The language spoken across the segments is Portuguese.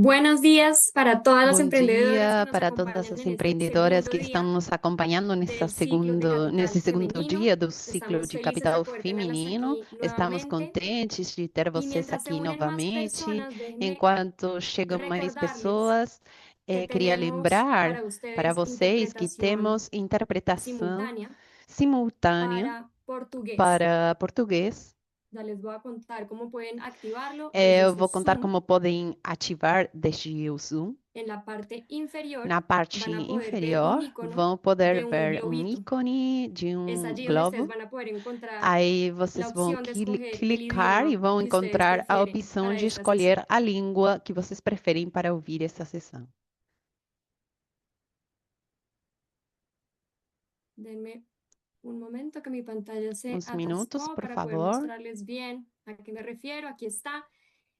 Buenos días para todas las Bom emprendedoras que dia nos para todas acompañan as en este empreendedoras segundo que estão día nos acompanhando del ciclo de nesse capital segundo femenino. dia do ciclo Estamos de felices de capital poder tenerlas feminino. aquí Estamos nuevamente contentes de ter y vocês mientras se aqui unen más novamente. personas, déjenme Enquanto chegam mais recordarles pessoas, que queria tenemos lembrar para para ustedes vocês que interpretación temos interpretação simultánea simultânea para portugués. para português. Ya les voy a contar cómo pueden activarlo desde Eu su vou contar Zoom. como podem ativar desde o Zoom. En la parte inferior Na parte van a poder ver un inferior, icono vão poder de un ver um globito. ícone de Es um allí donde ustedes globo. van a poder encontrar Aí la vocês vão opción de escoger el clicar e idioma vão que ustedes encontrar a prefieren opção para de esta sesión. escolher a língua que vocês preferem para ouvir essa sessão. Denme un momento que mi pantalla se Uns minutos, atascó por para poder favor. mostrarles bien a qué me refiero. Aquí está.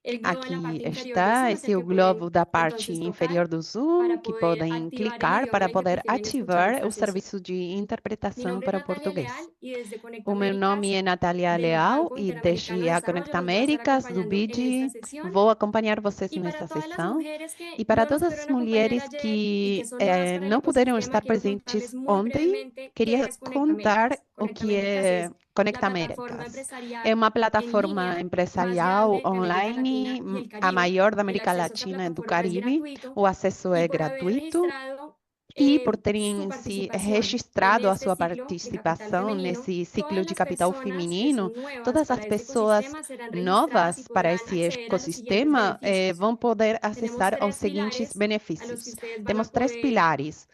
El globo en la Aqui parte inferior de está, Zoom es esse el é o que pueden globo da parte entonces tocar inferior do Zoom, para que poder podem activar el clicar idioma para en el que poder prefieren escuchar ativar esta o sesión. serviço de Mi interpretação nombre es para Natalia português. Leal y desde O meu nome Conectaméricas é Natália del Leal Banco e Interamericano desde de a Desarrollo Conecta los voy a estar Américas do acompañando en esta BID sesión. vou acompanhar vocês Y para nessa todas las sessão. mujeres que E para no nos todas as pudieron acompañar mulheres ayer y que que son nuevas para el não puderam ecosistema, estar quiero contarles presentes muy ontem, brevemente qué queria es Conecta contar Américas. o Conecta que Américas é es la Conecta plataforma Américas. É empresarial uma en plataforma línea más empresarial grande de América online, Latina y el a Caribe. maior da El América acceso a esta Latina e do plataforma es Caribe. gratuito O acesso y é por haber gratuito. registrado E por su terem se participación en registrado a este sua ciclo de capital participação femenino, nesse todas ciclo de las capital personas que feminino, son nuevas todas para as este pessoas ecosistema serán registradas y novas para podrán esse acceder a los siguientes ecossistema beneficios. vão poder Tenemos acessar aos tres seguintes pilares a los que benefícios. ustedes van Temos a três poder pilares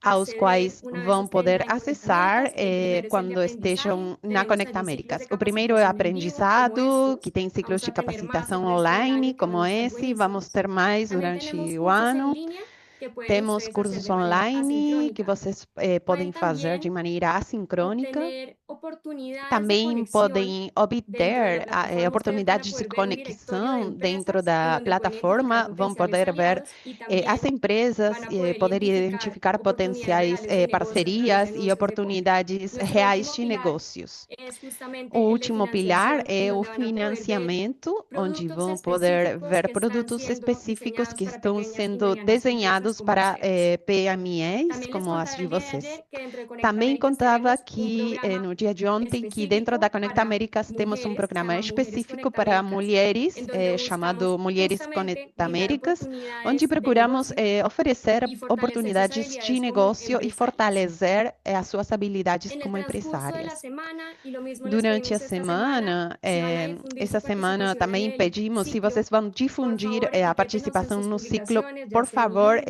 aos acceder quais una vez vão estén poder ya en Conecta acessar Américas. El primero es el de quando aprendizaje. estejam na Tenemos Conecta allí ciclos Américas. de O primeiro é capacitación en vivo como aprendizado, que estos. tem ciclos Vamos de a tener más capacitação el resto del online, año que van como a estar esse, vamos buenísimos. ter mais También durante tenemos o cursos en ano. línea que pueden Temos ustedes hacer cursos de manera online que asincrónica. vocês podem Pueden fazer de también maneira assíncrona. obtener oportunidades de Também conexión podem dentro de la obter plataforma. Ustedes van a oportunidades de poder ver un directorio de conexão dentro empresas en da donde pueden identificar plataforma, vão potenciales poder ver aliados y as también van empresas, a poder poder identificar identificar oportunidades potenciais reales de negocio a través de parcerias e anuncios de compra. oportunidades Nuestro reais último de pilar negócios. es O justamente el de último pilar financiación, en é o donde van a poder ver financiamento, onde productos vão poder específicos ver que están produtos siendo específicos diseñados que para estão pequeñas y sendo medianas empresas desenhados como para ustedes. PMEs, También les como as contaba de el día de vocês. ayer que dentro de Conecta Também Américas contava tenemos un aqui, programa no dia de ontem, que dentro da específico Conecta para Américas temos um mujeres que se programa llama Mujeres específico Conecta para Américas, en mulheres, donde chamado buscamos Mulheres justamente Conecta brindar Américas, onde oportunidades de procuramos negocio oferecer y fortalecer sus oportunidades de habilidades como negócio e empresarias. fortalecer as suas habilidades En el como transcurso de la empresárias. semana, y lo mismo les Durante a pedimos esta semana, semana, si van a difundir essa su semana participación en também el pedimos, se vocês ciclo, vão por difundir favor a etiquétenos en participação sus no ciclo, publicaciones, ya por sea en favor, LinkedIn,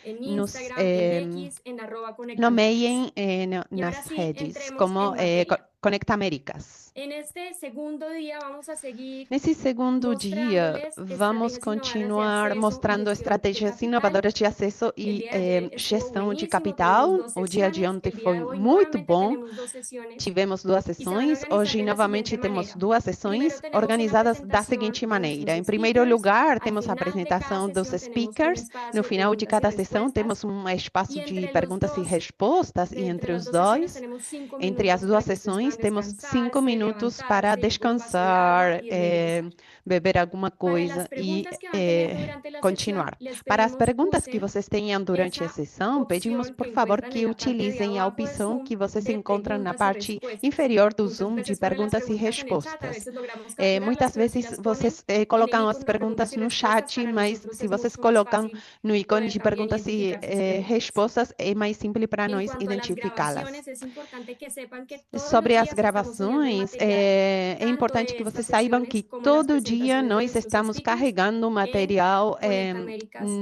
en nos Instagram, en X, en @Conecta Américas. nomeiem Y ahora nas sí, redes entremos como en materia. Conecta Américas. En este segundo día vamos a seguir Nesse segundo dia, mostrándoles vamos estrategias innovadoras de continuar acceso y mostrando gestión de estratégias capital. inovadoras de acesso El e día de ayer estuvo gestão de buenísimo, tuvimos capital. dos O dia de sesiones. ontem El día foi de hoy muito nuevamente bom. tenemos dos sesiones Tivemos duas y se van a sessões. organizar Hoje, de la siguiente novamente, temos manera. duas Primero sessões tenemos una organizadas da presentación seguinte de nuestros maneira. Em primeiro speakers. lugar, Al temos a final de cada apresentação dos sesión tenemos un speakers. No espacio de final de preguntas y cada sessão, respuestas. temos um Y espaço de entre los perguntas e dos, respostas. E de entre entre las os dos sesiones dois, tenemos cinco entre as minutos para duas que ustedes sessões, puedan temos 5 descansarse, minutos para levantarse, un vaso de agua descansar, y regresar. beber alguma Para las coisa e preguntas que van teniendo durante la sesión, continuar. les Para as pedimos perguntas que usen vocês tenham durante a esa sessão, pedimos, opción por que favor, encuentran en que la parte de utilizem a abajo de opção Zoom que vocês de encontram na preguntas y parte respuestas. inferior do Muchas Zoom de veces ponen las perguntas e preguntas en el chat, a respostas. veces logramos capturarlas, Muitas pero si vezes las ponen vocês en el colocam as icono de preguntas perguntas y no respuestas, chat, para mas nosotros se es vocês mucho más colocam fácil no ícone poder de también perguntas e identificar sus preguntas. respostas, é mais simples para En nós cuanto a las identificá-las. grabaciones, es importante que sepan que todos los Sobre as días estamos subiendo el gravações, material, é tanto importante de que estas vocês saibam que sesiones como las todo dia presentaciones de nós nuestros estamos speakers carregando en material Conecta Américas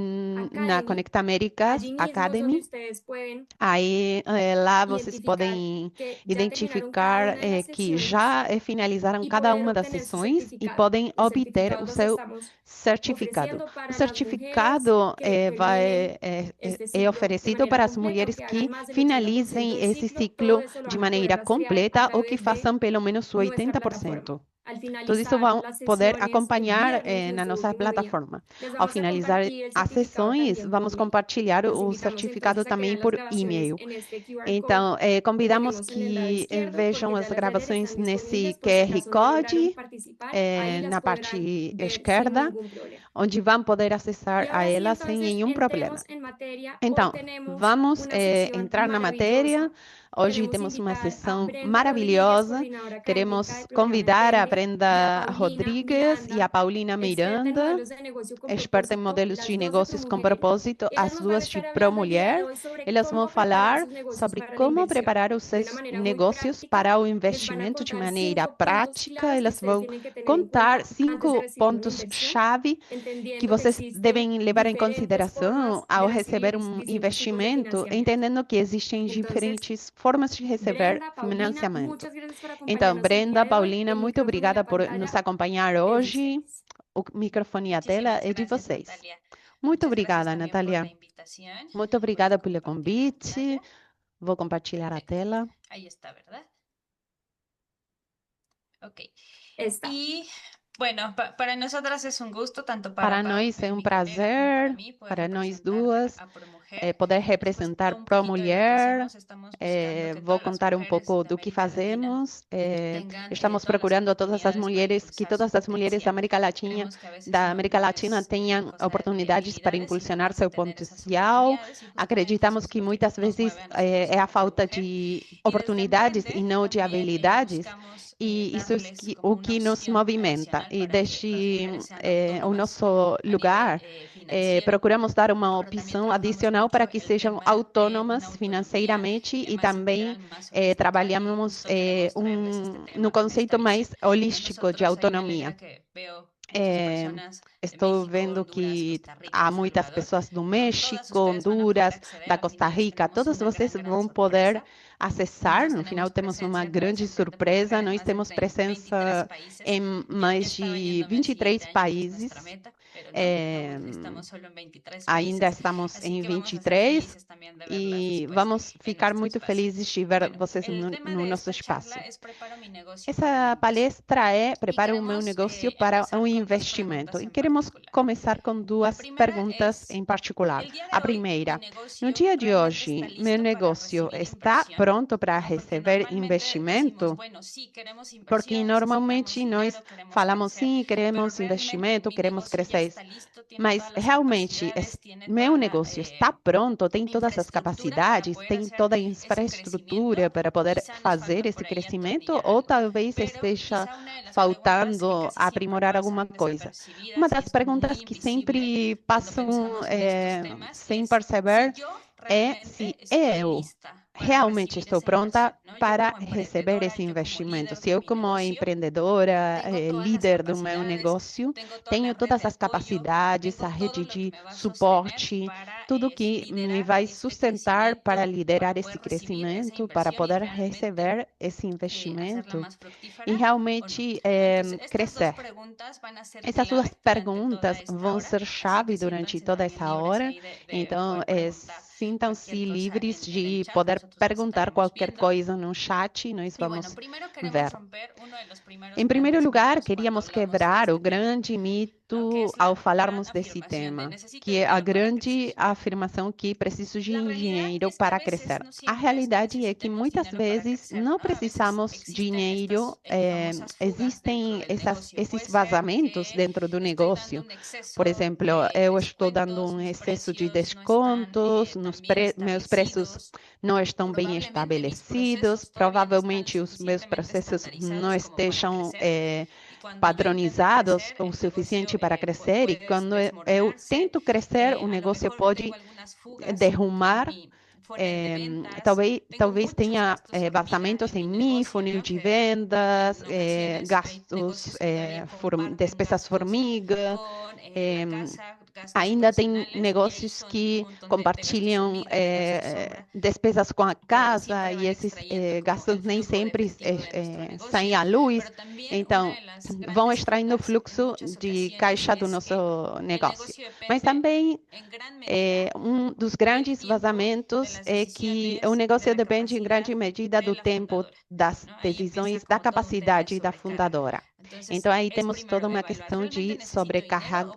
na Academy. Conecta Américas Allí mismo es donde Academy. ustedes pueden Aí lá vocês identificar podem que ya terminaron cada identificar una de las que sesiones já finalizaram y cada poder uma das obtener su sessões e certificado. podem El obter certificado o los seu estamos certificado. ofreciendo O para las mujeres certificado que terminen este é ciclo de oferecido manera para as completa o mulheres que hagan que más del 80% finalizem del esse ciclo. Todo ciclo eso lo de van a poder maneira rastrear a completa ou que través de façam pelo menos o nuestra plataforma. 80%. Tudo isso vão poder acompanhar na nossa plataforma. Ao finalizar as sessões, vamos compartilhar o certificado também por e-mail. Então, convidamos que vejam as gravações nesse QR Code, na parte esquerda, onde vão poder acessar a ela sem nenhum problema. Então, vamos entrar na matéria. Hoje temos uma sessão maravilhosa. Queremos convidar a Brenda Rodrigues e a Paulina Miranda, experta em modelos de negócios com propósito, as duas de ProMulher. Elas vão falar sobre como preparar os seus negócios para o investimento de maneira prática. Elas vão contar 5 pontos-chave que vocês devem levar em consideração ao receber um investimento, entendendo que existem diferentes formas de receber financiamento. Então, Brenda, Paulina, muito obrigada por nos acompanhar hoje. O microfone e a tela é de vocês. Muito obrigada, Natália. Muito obrigada pelo convite. Vou compartilhar a tela. Aí está, ¿verdad? Ok. Está. Y bueno, para nosotras es un gusto, tanto Para Pau, nós é mi um colega, como prazer, mí, poder para nós representar duas, a ProMujer. poder Pues, representar un poquito de lo que ProMulher. hacemos, estamos buscando que Vou todas las contar um mujeres pouco de do que América Latina fazemos. tengan, Estamos todas las procurando todas as oportunidades para mulheres, que impulsar todas su as mulheres da potencial. América Latina, Creemos que a veces no es tenham cosa de oportunidades para probabilidades, sino impulsionar más seu tener esas potencial. oportunidades, y justamente Acreditamos eso es que lo que muitas nos vezes mueve a nosotros é a como falta ProMujer. de Y desde oportunidades e Emprende não de también habilidades. buscamos E isso é darles o como una que nos opción movimenta. adicional E para que las desde mujeres sean o autónomas nosso a lugar, nivel financiero, procuramos dar uma pero también opção trabajamos adicional mucho para que el sejam tema de una autônomas autonomía financeiramente e más também integral, más holística, y trabalhamos justo queremos traerles este no tema en conceito esta mais visión. holístico de Nosotros, ahí me autonomia. alegra que veo muchas personas de Estou México, vendo Honduras, que Costa Rica, há El muitas Salvador. pessoas do Todas México, ustedes van a poder Honduras, acceder da al Costa final. Rica. Tenemos Todas una vocês gran vão poder sorpresa. acessar. No Nosotros final, temos uma presencia en grande Emprende surpresa. Mujer en Nós más de temos 23 presença países. em Yo ya mais estaba de yéndome al 23 siguiente año, que es nuestra países. meta, pero no, estamos solo en 23 Ainda países. estamos Así em que vamos a ser 23 felices también de verlas e después vamos en ficar nuestro muito espacio. felizes de ver Bueno, vocês el tema no de nosso esta espaço. charla es Preparo mi negocio para mi Essa negocio. palestra é Y Prepara o meu queremos negócio para empezar um con dos investimento. preguntas E en queremos particular. começar com La duas primera perguntas es, em particular. el día A de hoy, mi primeira, no negocio dia de realmente hoje, está meu listo para negócio recibir está inversión, pronto para ¿no? Porque receber normalmente decimos, investimento? bueno, sí, queremos Porque inversión, normalmente necesitamos nós dinero, queremos falamos crecer, sim, pero queremos realmente investimento, mi queremos negocio ya crescer. está listo, tiene Mas todas las realmente capacidades, tiene meu toda la negócio está pronto, tem todas as infraestructura para capacidades, poder tem hacer toda a ese infraestrutura crecimiento, para o poder quizá nos fazer falta esse por ahí crescimento, atornillar ou algo. talvez Pero esteja quizá una de las preguntas que faltando casi siempre aprimorar alguma pasan coisa. desapercibidas Uma y das es como muy perguntas que invisible sempre cuando passam pensamos en estos temas sem es perceber si yo é realmente se estoy eu lista para realmente recibir estou esa pronta inversión, ¿no? Yo para como receber emprendedora, esse yo como investimento. líder Se de eu, mi como negocio, empreendedora, tengo todas las líder do meu capacidades, negócio, tengo toda la tenho red todas de as apoyo, capacidades, tengo a todo rede lo que de me va a sostener suporte, para tudo que me liderar vai este sustentar para crecimiento, liderar para esse poder recibir esa crescimento, para inversión y poder realmente receber esse hacerla investimento más e fructífera o no. realmente Entonces, estas dos crescer. preguntas van a ser Essas duas clave durante toda perguntas esta vão hora, ser así chave que durante siéntanse toda también essa libres hora. ahí de Então, poder preguntar sintam-se cualquier cosa livres en el de chat, poder nosotros las perguntar estaremos qualquer viendo. coisa no chat e nós Y bueno, vamos primero queremos ver. romper uno de los primeros Em primeiro grandes lugar, mitos cuando queríamos hablamos de quebrar o este tema, grande ¿no? Que mito es ao la gran falarmos desse afirmación de tema, necesito que é a dinero para grande crecer. afirmação que preciso de La realidad dinheiro es que a para veces crescer. no A siempre es que realidade é que necesitemos muitas dinero para vezes crecer, não ¿no? A veces precisamos existen dinheiro, estas famosas fugas dentro existem del negocio. esses Puede ser vazamentos que dentro do estoy dando negócio. un exceso Por exemplo, de eu estou dando descuentos, um mis excesso de precios no están descontos, tan bien meus preços establecidos, não estão bem probablemente mis estabelecidos, procesos todavía no están provavelmente os meus suficientemente processos não estandarizados como para estejam crecer. Y cuando yo intento padronizados crecer, o el suficiente negocio para crescer, e puede quando eu desmoronarse. tento crescer, o A lo negócio mejor tengo pode algunas fugas en derrumar. mi funnel de ventas, Talvez tengo muchos tenha gastos hormiga vazamentos en em mi mim, negocio, funil ¿no? de Que vendas, en ocasiones hay gastos negocios que todavía comparten despesas gastos formiga. con la casa, gastos Ainda tem personales, y ahí negócios son un que montón de gastos compartilham hormiga, de gastos sombra, despesas com a que casa siempre e van esses extrayendo como gastos el nem flujo de sempre efectivo de nuestro saem à negocio. luz. Pero también Então, una de las vão grandes extraindo o fugas en fluxo muchas de ocasiones caixa do es nosso que el negócio. negocio Mas depende também en gran medida dos del grandes tiempo, de vazamentos las é que o decisiones, de negócio la depende em grande capacidad medida de do la tempo, fundadora, das ¿no? Ahí empieza decisões, da como todo un tema de capacidade da sobrecarga. fundadora. Então, aí temos toda uma questão de sobrecarga.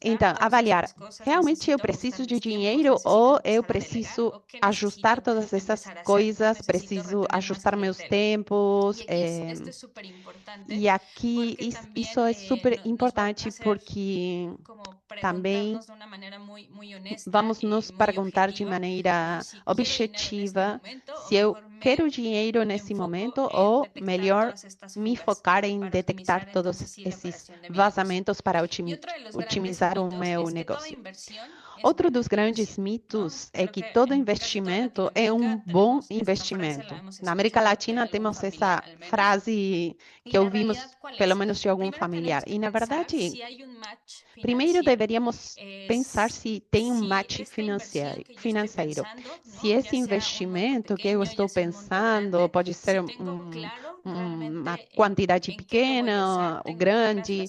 Então, avaliar, realmente eu preciso de dinheiro ou eu preciso ajustar todas essas coisas, preciso ajustar meus tempos. E aqui isso é super importante porque também vamos nos perguntar de maneira objetiva se eu quero dinheiro nesse momento ou melhor me focar em detectar todos esses vazamentos para otimizar o meu negócio. Outro dos grandes mitos é que todo investimento é um bom investimento. Na América Latina temos essa frase que ouvimos pelo menos de algum familiar. E, na verdade, primeiro deveríamos pensar se tem um match financeiro. Se esse investimento que eu estou pensando pode ser uma quantidade pequena ou grande,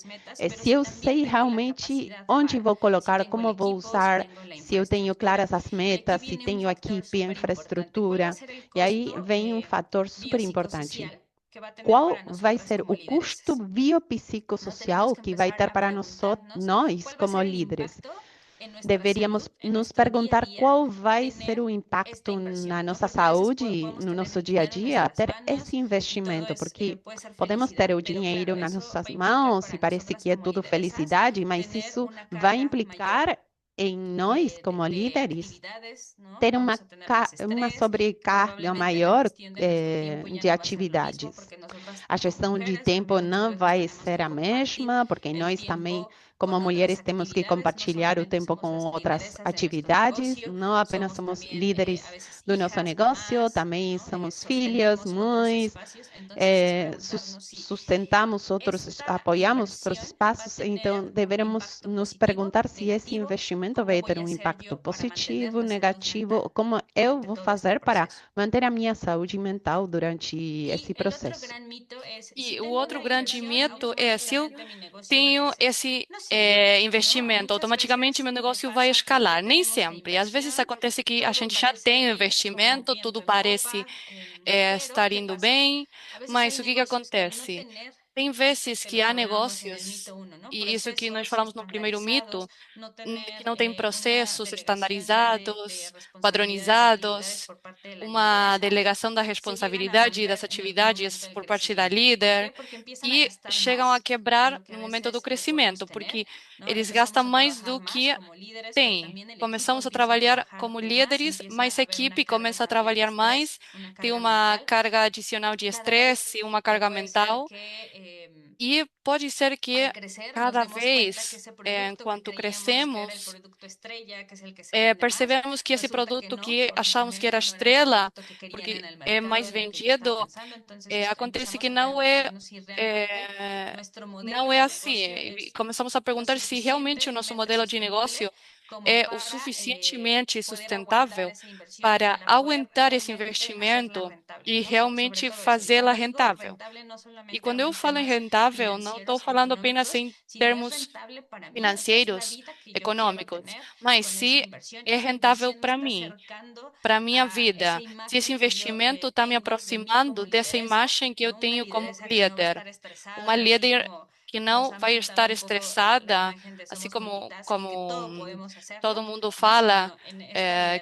se eu sei realmente onde vou colocar, como vou usar, se eu tenho claras as metas, se tenho equipe, infraestrutura. E aí vem um fator super importante. Qual vai ser o custo biopsicossocial que vai ter para nós como líderes? Deveríamos nos perguntar qual vai ser o impacto na nossa saúde, no nosso dia a dia, ter esse investimento, porque podemos ter o dinheiro nas nossas mãos e parece que é tudo felicidade, mas isso vai implicar em nós, como líderes, ter uma sobrecarga maior de atividades. A gestão de tempo não vai ser a mesma, porque nós também, como mulheres, temos que compartilhar o tempo com outras atividades. Não apenas somos líderes do nosso negócio, também somos filhas, mães, sustentamos outros, apoiamos outros espaços. Então, deveremos nos perguntar se esse investimento vai ter um impacto positivo, negativo, como eu vou fazer para manter a minha saúde mental durante esse processo. E o outro grande mito é se eu tenho esse investimento, automaticamente meu negócio vai escalar. Nem sempre. Às vezes acontece que a gente já tem o investimento, tudo parece estar indo bem, mas o que que acontece? Tem vezes que há negócios, e isso que nós falamos no primeiro mito, que não tem processos estandarizados, padronizados, uma delegação da responsabilidade das atividades por parte da líder e chegam a quebrar no momento do crescimento, porque eles gastam mais do que têm. Começamos a trabalhar como líderes, mas a equipe começa a trabalhar mais, tem uma carga adicional de estresse, uma carga mental. E pode ser que cada vez, enquanto crescemos, percebemos que esse produto que achamos que era estrela, porque é mais vendido, acontece que não é assim. E começamos a perguntar se realmente o nosso modelo de negócio é o suficientemente sustentável para aguentar esse investimento e realmente fazê-la rentável. E quando eu falo em rentável, não estou falando apenas em termos financeiros, econômicos, mas se é rentável para mim, para a minha vida, se esse investimento está me aproximando dessa imagem que eu tenho como líder, uma líder que não vai estar estressada, assim como todo mundo fala,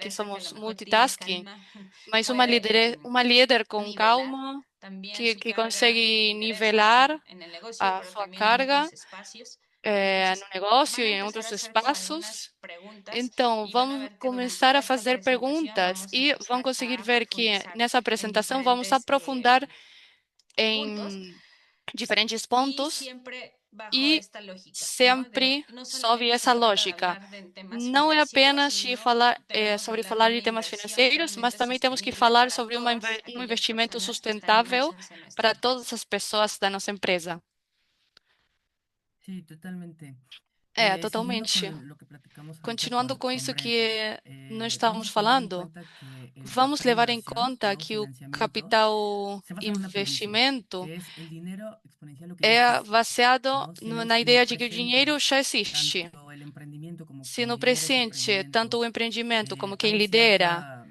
que somos multitasking, mas uma líder com calma, que consegue nivelar a sua carga no negócio e em outros espaços. Então, vamos começar a fazer perguntas e vão conseguir ver que nessa apresentação vamos aprofundar em diferentes pontos e sempre sob essa lógica. Não é apenas sobre falar de temas financeiros, mas também temos que falar sobre um investimento sustentável para todas as pessoas da nossa empresa. Sí, totalmente. Siguiendo Totalmente. con lo que platicamos ahorita Continuando com con isso Brenda, que nós vamos estamos a tomar en falando, cuenta que el vamos capital levar em inversión conta o que o financiamiento capital se basa en una premisa, investimento que es el dinero exponencial lo que ya é existe, baseado ¿no? Si él na es en el ideia de que o presente, dinheiro já existe. tanto el emprendimiento como Se quien no lidera ese presente, tanto emprendimiento, o empreendimento como quem hay lidera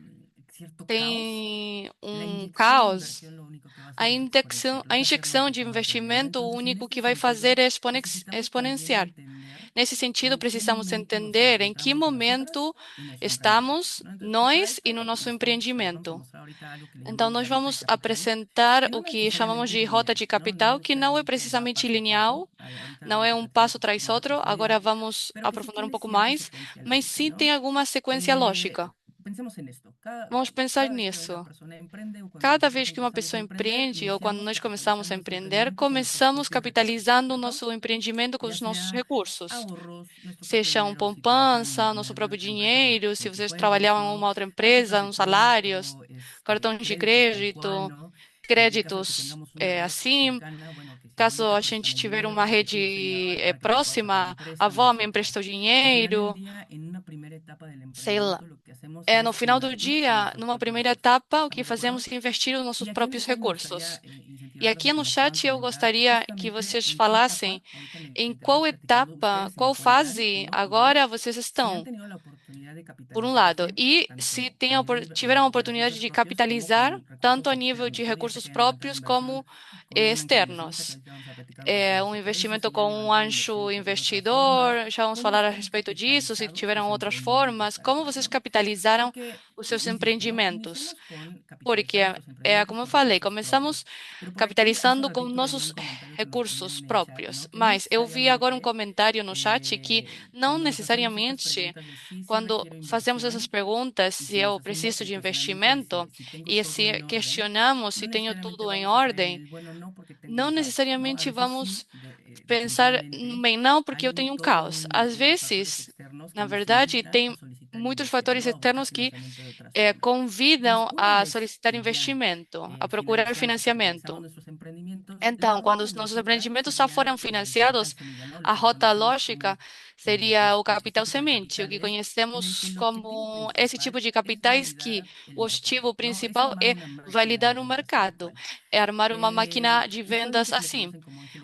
cierto caos, tem la um inyección de caos, inversión lo único que a injeção de investimento, o único que vai fazer é exponenciar. Nesse sentido, precisamos entender em que momento estamos nós e no nosso empreendimento. Então, nós vamos apresentar o que chamamos de rota de capital, que não é precisamente linear, não é um passo tras outro. Agora vamos aprofundar um pouco mais, mas sim tem alguma sequência lógica. Vamos pensar nisso. Cada vez que uma pessoa empreende, ou quando nós começamos a empreender, começamos capitalizando o nosso empreendimento com os nossos recursos. Seja um poupança, nosso próprio dinheiro, se vocês trabalham em uma outra empresa, uns salários, cartões de crédito, créditos assim. Caso a gente tiver uma rede próxima, a avó me emprestou dinheiro, sei lá. No final do dia, numa primeira etapa, o que fazemos é investir os nossos próprios recursos. E aqui no chat eu gostaria que vocês falassem em qual etapa, qual fase agora vocês estão, por um lado, e se tiveram a oportunidade de capitalizar, tanto a nível de recursos próprios como externos. Um investimento com um anjo investidor, já vamos falar a respeito disso, se tiveram outras formas, como vocês capitalizaram os seus empreendimentos. Porque, como eu falei, começamos capitalizando com nossos recursos próprios, mas eu vi agora um comentário no chat que não necessariamente, quando fazemos essas perguntas, se eu preciso de investimento e se questionamos se tenho tudo em ordem, não necessariamente vamos pensar, bem, não, porque eu tenho um caos. Às vezes, na verdade, tem muitos fatores externos que convidam a solicitar investimento, a procurar financiamento. Então, quando os nossos empreendimentos já foram financiados, a rota lógica seria o capital semente, o que conhecemos como esse tipo de capitais que o objetivo principal é validar o mercado, é armar uma máquina de vendas assim.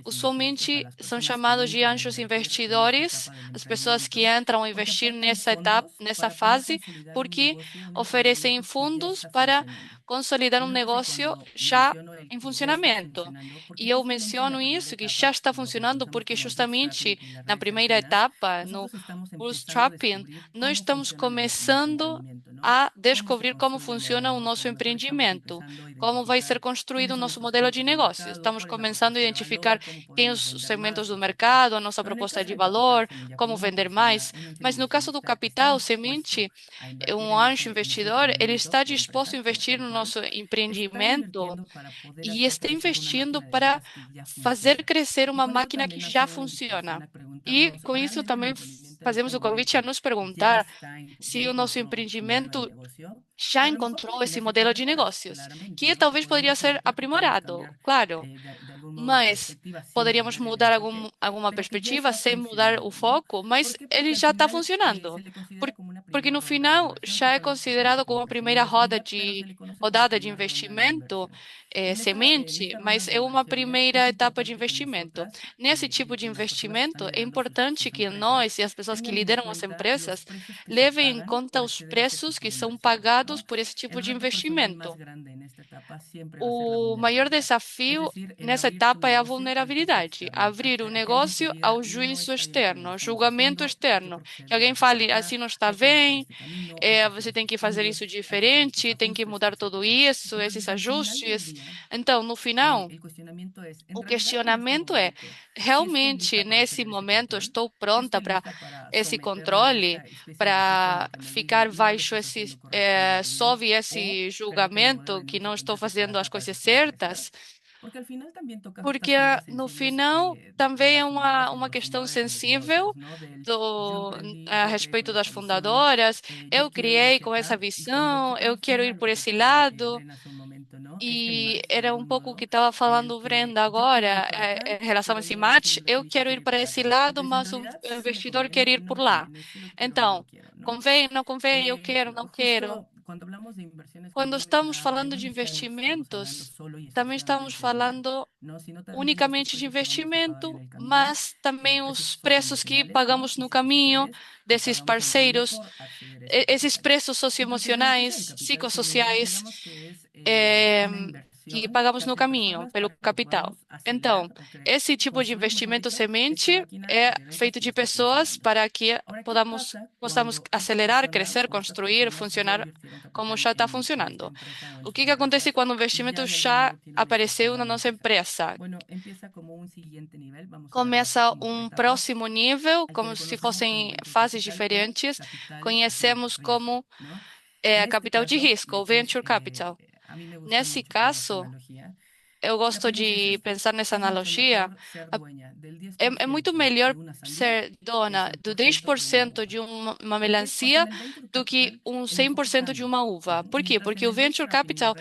Usualmente são chamados de anjos investidores, as pessoas que entram a investir nessa etapa, nessa fase, porque oferecem fundos para consolidar um negócio já em funcionamento. E eu menciono isso, que já está funcionando, porque justamente na primeira etapa, no bootstrapping, nós estamos começando a descobrir como funciona o nosso empreendimento, como vai ser construído o nosso modelo de negócio. Estamos começando a identificar quem os segmentos do mercado, a nossa proposta de valor, como vender mais. Mas no caso do capital semente, um anjo investidor, ele está disposto a investir no nosso empreendimento e está investindo para fazer crescer uma máquina que já funciona. E com isso também fazemos o convite a nos perguntar se o nosso empreendimento já encontrou esse modelo de negócios, que talvez poderia ser aprimorado, claro, mas poderíamos mudar alguma perspectiva sem mudar o foco, mas ele já está funcionando, porque no final já é considerado como a primeira rodada de investimento, semente, mas é uma primeira etapa de investimento. Nesse tipo de investimento, é importante que nós e as pessoas que lideram as empresas levem em conta os preços que são pagados por esse tipo de investimento. O maior desafio nessa etapa é a vulnerabilidade, abrir o negócio ao juízo externo, ao julgamento externo. Que alguém fale, assim não está bem, você tem que fazer isso diferente, tem que mudar tudo isso, esses ajustes. Então, no final, o questionamento é, realmente, nesse momento, estou pronta para esse controle, para ficar baixo sob esse julgamento que não estou fazendo as coisas certas? Porque no final também é uma questão sensível a respeito das fundadoras. Eu criei com essa visão, eu quero ir por esse lado. E era um pouco o que estava falando o Brenda agora, em relação a esse match. Eu quero ir para esse lado, mas o investidor quer ir por lá. Então, convém, não convém, eu quero, não quero. Quando estamos falando de investimentos, também estamos falando unicamente de investimento, mas também os preços que pagamos no caminho desses parceiros, esses preços socioemocionais, psicossociais, que pagamos no caminho, pelo capital. Então, esse tipo de investimento semente é feito de pessoas para que possamos acelerar, crescer, construir, funcionar como já está funcionando. O que acontece quando o investimento já apareceu na nossa empresa? Começa um próximo nível, como se fossem fases diferentes. Conhecemos como capital de risco, ou venture capital. Nesse caso, eu gosto de pensar nessa analogia. a- É muito melhor ser dona do 10% de uma melancia do que um 100% de uma uva. Por quê? Porque o venture capital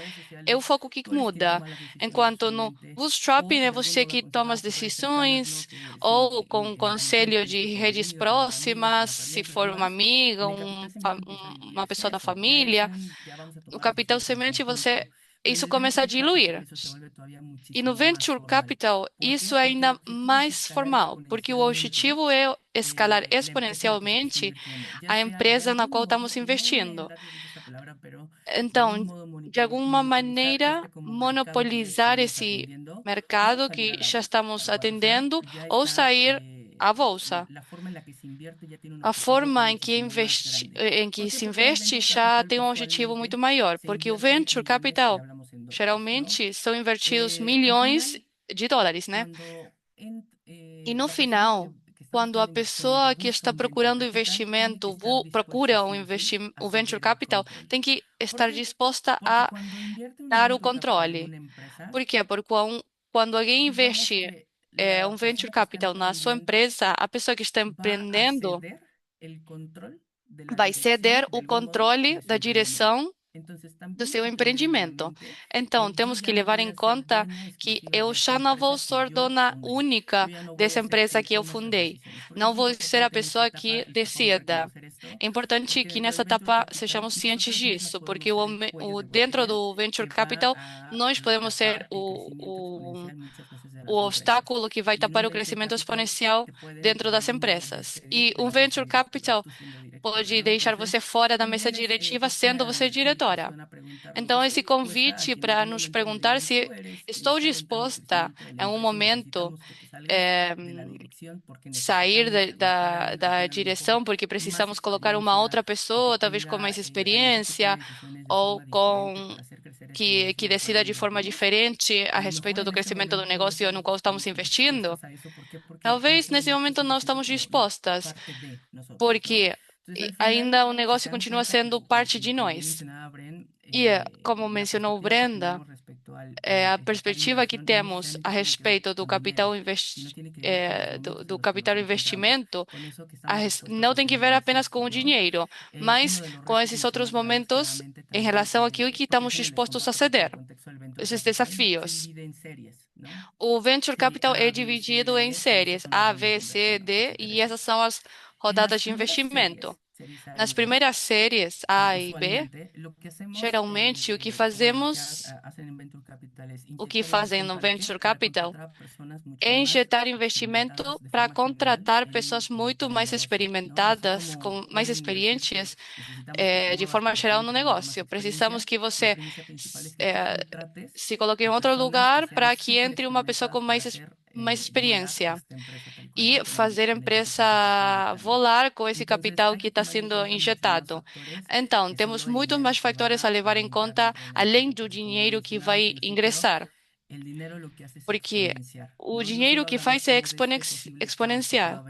é o foco que muda. Enquanto no bootstrapping é você que toma as decisões, ou com um conselho de redes próximas, se for uma amiga, uma pessoa da família. O capital semente, isso começa a diluir. E no venture capital, isso é ainda mais formal, porque o objetivo é escalar exponencialmente a empresa na qual estamos investindo. Então, de alguma maneira, monopolizar esse mercado que já estamos atendendo ou sair à bolsa. A forma em que se investe já tem um objetivo muito maior, porque o venture capital geralmente são investidos milhões de dólares, né? E no final, quando a pessoa que está procurando investimento procura o venture capital, tem que estar disposta a dar o controle. Por quê? Porque quando alguém investe um venture capital na sua empresa, a pessoa que está empreendendo vai ceder o controle da direção do seu empreendimento. Então, temos que levar em conta que eu já não vou ser dona única dessa empresa que eu fundei. Não vou ser a pessoa que decida. É importante que nessa etapa sejamos cientes disso, porque dentro do venture capital nós podemos ser o obstáculo que vai tapar o crescimento exponencial dentro das empresas. E um venture capital pode deixar você fora da mesa diretiva, sendo você diretora. Então, esse convite para nos perguntar se estou disposta, em um momento, eh, sair da direção, porque precisamos colocar uma outra pessoa, talvez com mais experiência, ou que decida de forma diferente a respeito do crescimento do negócio no qual estamos investindo. Talvez nesse momento não estamos dispostas, porque ainda o negócio continua sendo parte de nós. E, como mencionou Brenda, a perspectiva que temos a respeito do do capital investimento não tem que ver apenas com o dinheiro, mas com esses outros momentos em relação àquilo que estamos dispostos a ceder, esses desafios. O venture capital é dividido em séries A, B, C, D, e essas são as rodadas de investimento. Nas primeiras séries A e B, geralmente o que fazem no venture capital é injetar investimento para contratar pessoas muito mais experimentadas, com mais experientes, de forma geral no negócio. Precisamos que você eh, se coloque em outro lugar para que entre uma pessoa com mais experiência e fazer a empresa volar com esse capital que está sendo injetado. Então, temos muitos mais fatores a levar em conta, além do dinheiro que vai ingressar, porque o dinheiro que faz é exponencial.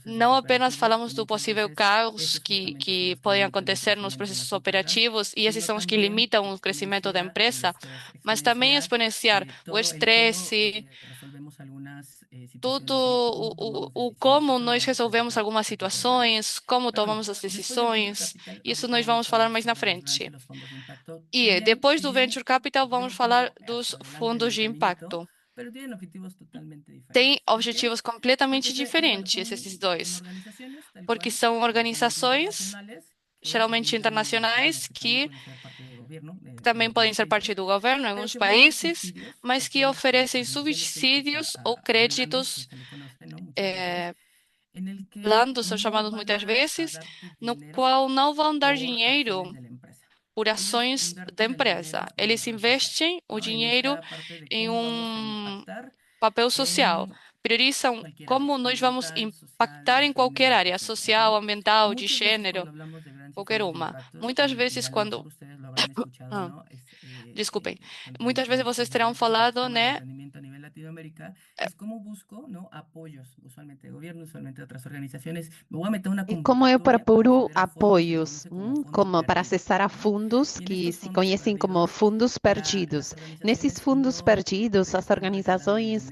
Não apenas falamos do possível caos que pode acontecer nos processos operativos, e esses são os que limitam o crescimento da empresa, mas também exponenciar o estresse, tudo o como nós resolvemos algumas situações, como tomamos as decisões, isso nós vamos falar mais na frente. E depois do Venture Capital, vamos falar dos fundos de impacto. Tem objetivos completamente diferentes, esses dois, porque são organizações, geralmente internacionais, que também podem ser parte do governo em alguns países, mas que oferecem subsídios ou créditos blandos, são chamados muitas vezes, no qual não vão dar dinheiro por ações da empresa. Eles investem o dinheiro em papel social, priorizam como nós vamos impactar em qualquer área social, ambiental, de gênero, qualquer uma. Muitas vezes quando ah, desculpem, muitas vezes vocês terão falado, né? E como eu procuro apoios, como para acessar a fundos que se conhecem como fundos perdidos. Nesses fundos perdidos, as organizações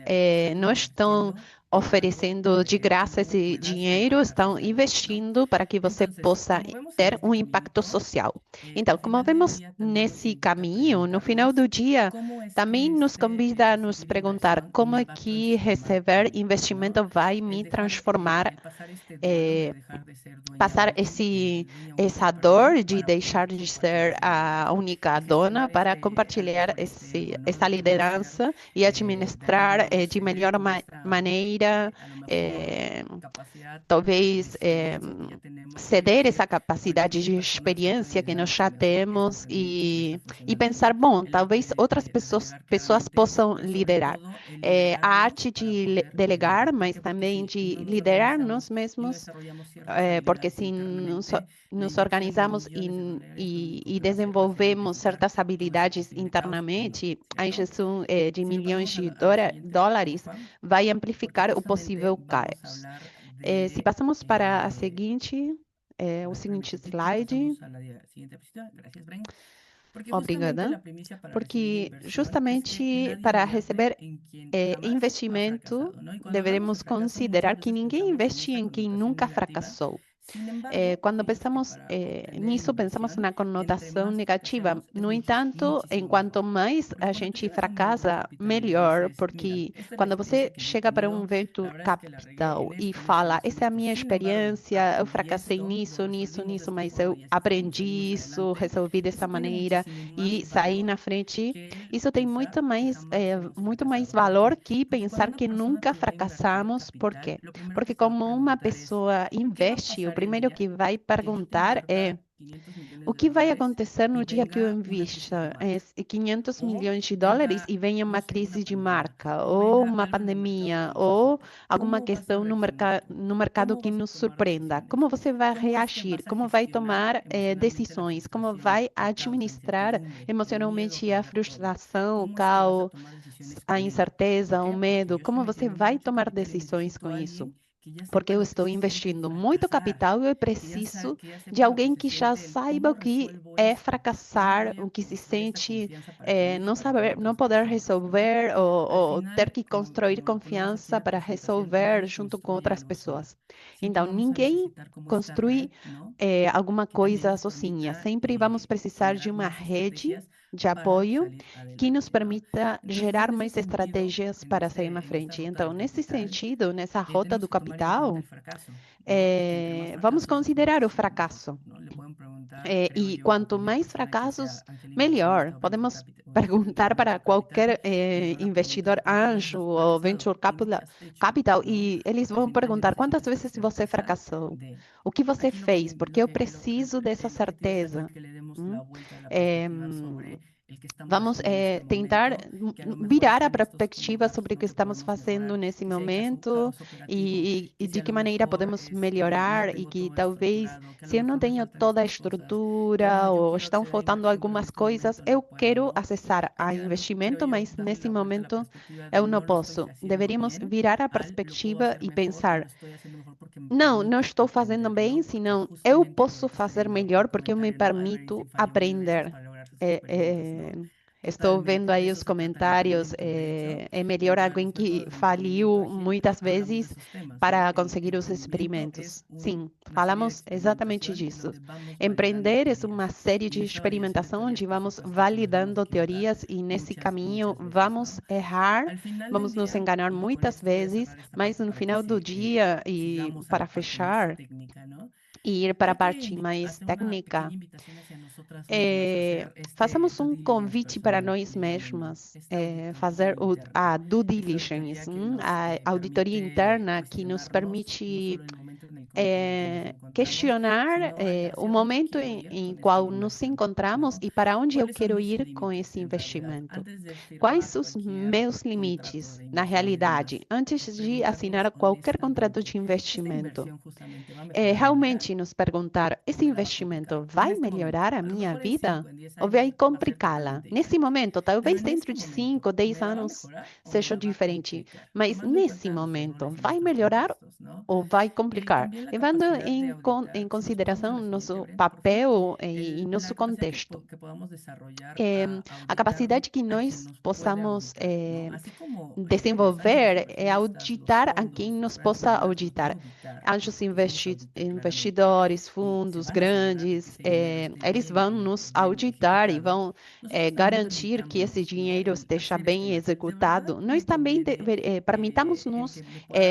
não estão oferecendo de graça esse dinheiro, estão investindo para que você possa ter um impacto social. Então, como vemos nesse caminho, no final do dia, também nos convida a nos perguntar como é que receber investimento vai me transformar, passar essa dor de deixar de ser a única dona para compartilhar essa liderança e administrar de melhor maneira, talvez ceder essa capacidade de experiência que nós já temos e pensar, bom, talvez outras pessoas possam liderar. A arte de delegar, mas também de liderar nós mesmos, porque se nos organizamos e desenvolvemos certas habilidades internamente, a injeção de milhões de dólares vai amplificar o possível caos. Se passamos para o seguinte slide. Obrigada. Porque justamente para receber investimento, devemos considerar que ninguém investe em quem nunca fracassou. Quando pensamos nisso, pensamos na conotação negativa. No entanto, enquanto mais a gente fracassa, melhor, porque quando você chega para um venture capital e fala, essa é a minha experiência, eu fracassei nisso, mas eu aprendi isso, resolvi dessa maneira e saí na frente, isso tem muito mais valor que pensar que nunca fracassamos. Por quê? Porque como uma pessoa investe, o primeiro que vai perguntar é o que vai acontecer no dia que eu invista 500 milhões de dólares e venha uma crise de marca, ou uma pandemia, ou alguma questão no mercado que nos surpreenda? Como você vai reagir? Como vai tomar decisões? Como vai administrar emocionalmente a frustração, o caos, a incerteza, o medo? Como você vai tomar decisões com isso? Porque eu estou investindo muito capital e eu preciso de alguém que já saiba o que é fracassar, o que se sente não saber, não poder resolver ou ter que construir confiança para resolver junto com outras pessoas. Então, ninguém construi alguma coisa sozinha. Sempre vamos precisar de uma rede de apoio que nos permita gerar mais estratégias para sair na frente. Então, nesse sentido, nessa rota do capital, vamos considerar o fracasso. E quanto mais fracassos, melhor. Podemos perguntar para qualquer investidor anjo ou venture capital e eles vão perguntar quantas vezes você fracassou, o que você fez, porque eu preciso dessa certeza. Vamos tentar virar a perspectiva sobre o que estamos fazendo nesse momento e de que maneira podemos melhorar e que talvez, se eu não tenho toda a estrutura ou estão faltando algumas coisas, eu quero acessar a investimento, mas nesse momento eu não posso. Deveríamos virar a perspectiva e pensar, não estou fazendo bem, senão eu posso fazer melhor porque eu me permito aprender. Estou vendo aí os comentários. É melhor alguém que faliu muitas vezes para conseguir os experimentos. Sim, falamos exatamente disso. Empreender é uma série de experimentação onde vamos validando teorias e nesse caminho vamos errar, vamos nos enganar muitas vezes, mas no final do dia, e para fechar, e ir para a parte mais técnica, façamos um convite para nós mesmos, fazer a due diligence, a auditoria interna que nos permite questionar o momento em qual nos encontramos e para onde eu quero ir com esse investimento. Quais os meus limites, na realidade, antes de assinar qualquer contrato de investimento? Realmente nos perguntar, esse investimento vai melhorar a minha vida ou vai complicá-la? Nesse momento, talvez dentro de 5, 10 anos seja diferente, mas nesse momento, vai melhorar ou vai complicar? Levando em consideração nosso papel e nosso contexto. A capacidade que nós possamos desenvolver é auditar a quem nos possa auditar. Anjos investidores, fundos grandes, eles vão nos auditar e vão garantir que esse dinheiro esteja bem executado. Nós também permitamos-nos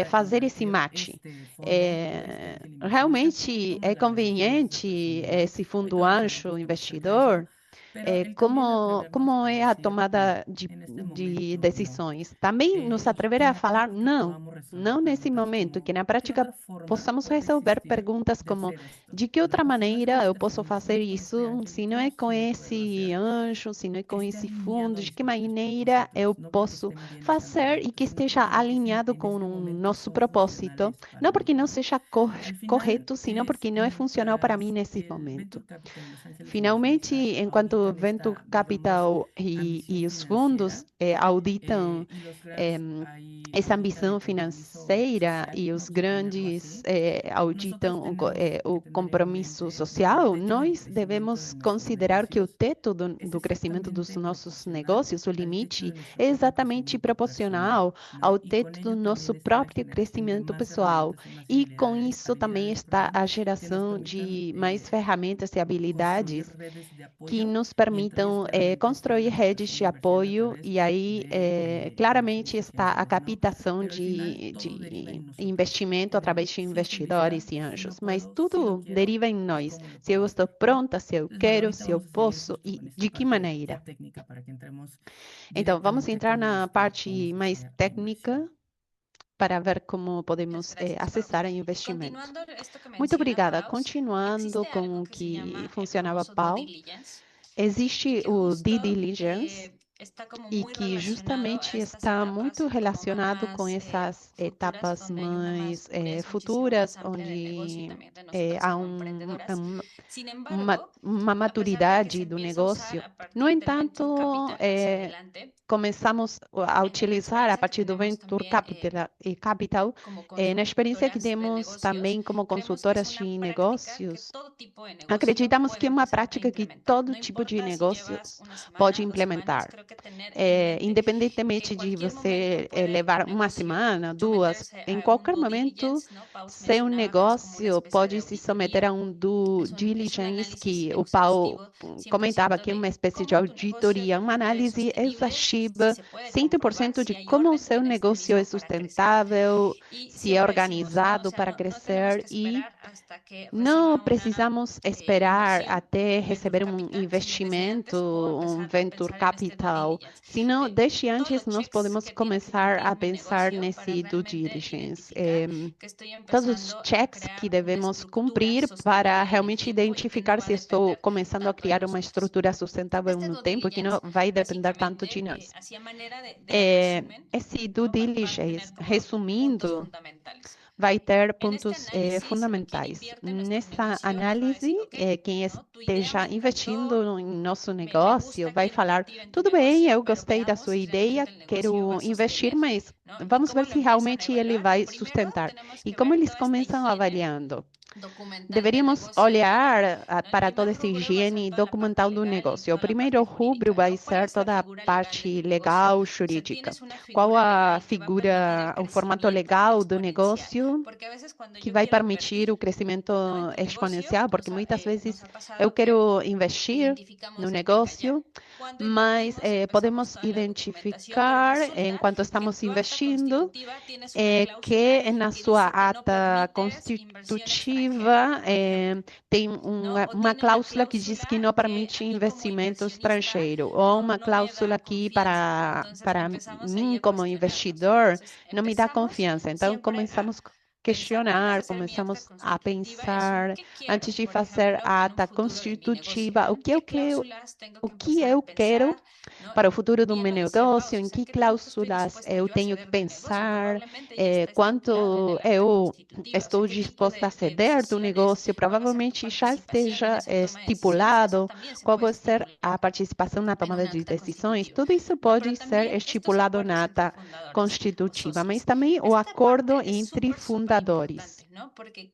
fazer esse match. Realmente é conveniente esse fundo anjo investidor? Como é a tomada de decisões? Também nos atrever a falar não nesse momento, que na prática possamos resolver perguntas como de que outra maneira eu posso fazer isso, se não é com esse anjo, se não é com esse fundo, de que maneira eu posso fazer e que esteja alinhado com o nosso propósito, não porque não seja correto, senão porque não é funcional para mim nesse momento. Finalmente, enquanto Venture Capital e os fundos auditam essa ambição financeira e os grandes auditam o compromisso social, nós devemos considerar que o teto do crescimento dos nossos negócios, o limite, é exatamente proporcional ao teto do nosso próprio crescimento pessoal. E com isso também está a geração de mais ferramentas e habilidades que nos permitam construir redes de apoio e aí claramente está a captação de investimento através de investidores e anjos, mas tudo deriva em nós, se eu estou pronta, se eu quero, se eu posso e de que maneira. Então, vamos entrar na parte mais técnica para ver como podemos acessar o investimento. Muito obrigada. Continuando com o que funcionava Paulo, existe o due diligence e que justamente está muito relacionado com essas etapas mais futuras, onde há uma maturidade do negócio. No entanto, começamos a utilizar a partir do Venture Capital, na experiência que temos também como consultoras de negócios, acreditamos que é uma prática que todo tipo de negócios pode implementar. Independentemente de você levar uma semana, 2, em qualquer momento, seu negócio pode se submeter a um due diligence, que o Paulo comentava que é uma espécie de auditoria, uma análise exaustiva, 100% de como o seu negócio é sustentável, se é organizado para crescer e não precisamos esperar até receber um investimento, um venture capital, senão desde antes nós podemos começar a pensar nesse due diligence. Todos os checks que devemos cumprir para realmente identificar se estou começando a criar uma estrutura sustentável no tempo, que não vai depender tanto de nós. Esse due diligence, resumindo, vai ter pontos fundamentais. Nessa análise, quem esteja investindo em nosso negócio vai falar, tudo bem, eu gostei da sua ideia, quero investir, mas vamos ver se realmente ele vai sustentar. E como eles começam avaliando? Deveríamos olhar para toda essa higiene documental do negócio. O primeiro rubro vai ser toda a parte legal, jurídica. Qual a figura, o formato legal do negócio que vai permitir o crescimento exponencial? Porque muitas vezes eu quero investir no negócio, mas podemos identificar, enquanto estamos investindo, que na sua ata constitutiva tem uma cláusula que diz que não permite investimento estrangeiro, ou uma cláusula que para mim como investidor não me dá confiança. Então, começamos questionar, começamos a pensar, antes de fazer a ata constitutiva, o que eu quero para o futuro do meu negócio, em que cláusulas eu tenho que pensar, quanto eu estou disposta a ceder do negócio, provavelmente já esteja estipulado qual vai ser a participação na tomada de decisões. Tudo isso pode ser estipulado na ata constitutiva, mas também o acordo entre fundadores.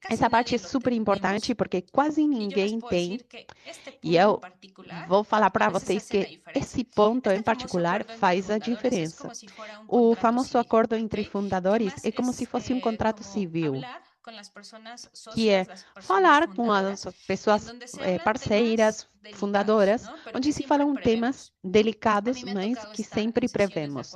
Essa parte é super importante porque quase ninguém tem, e eu vou falar para vocês que esse ponto em particular faz a diferença. O famoso acordo entre fundadores é como se fosse um contrato civil, que é falar com as pessoas parceiras, fundadoras, onde se falam temas delicados, mas que sempre prevemos.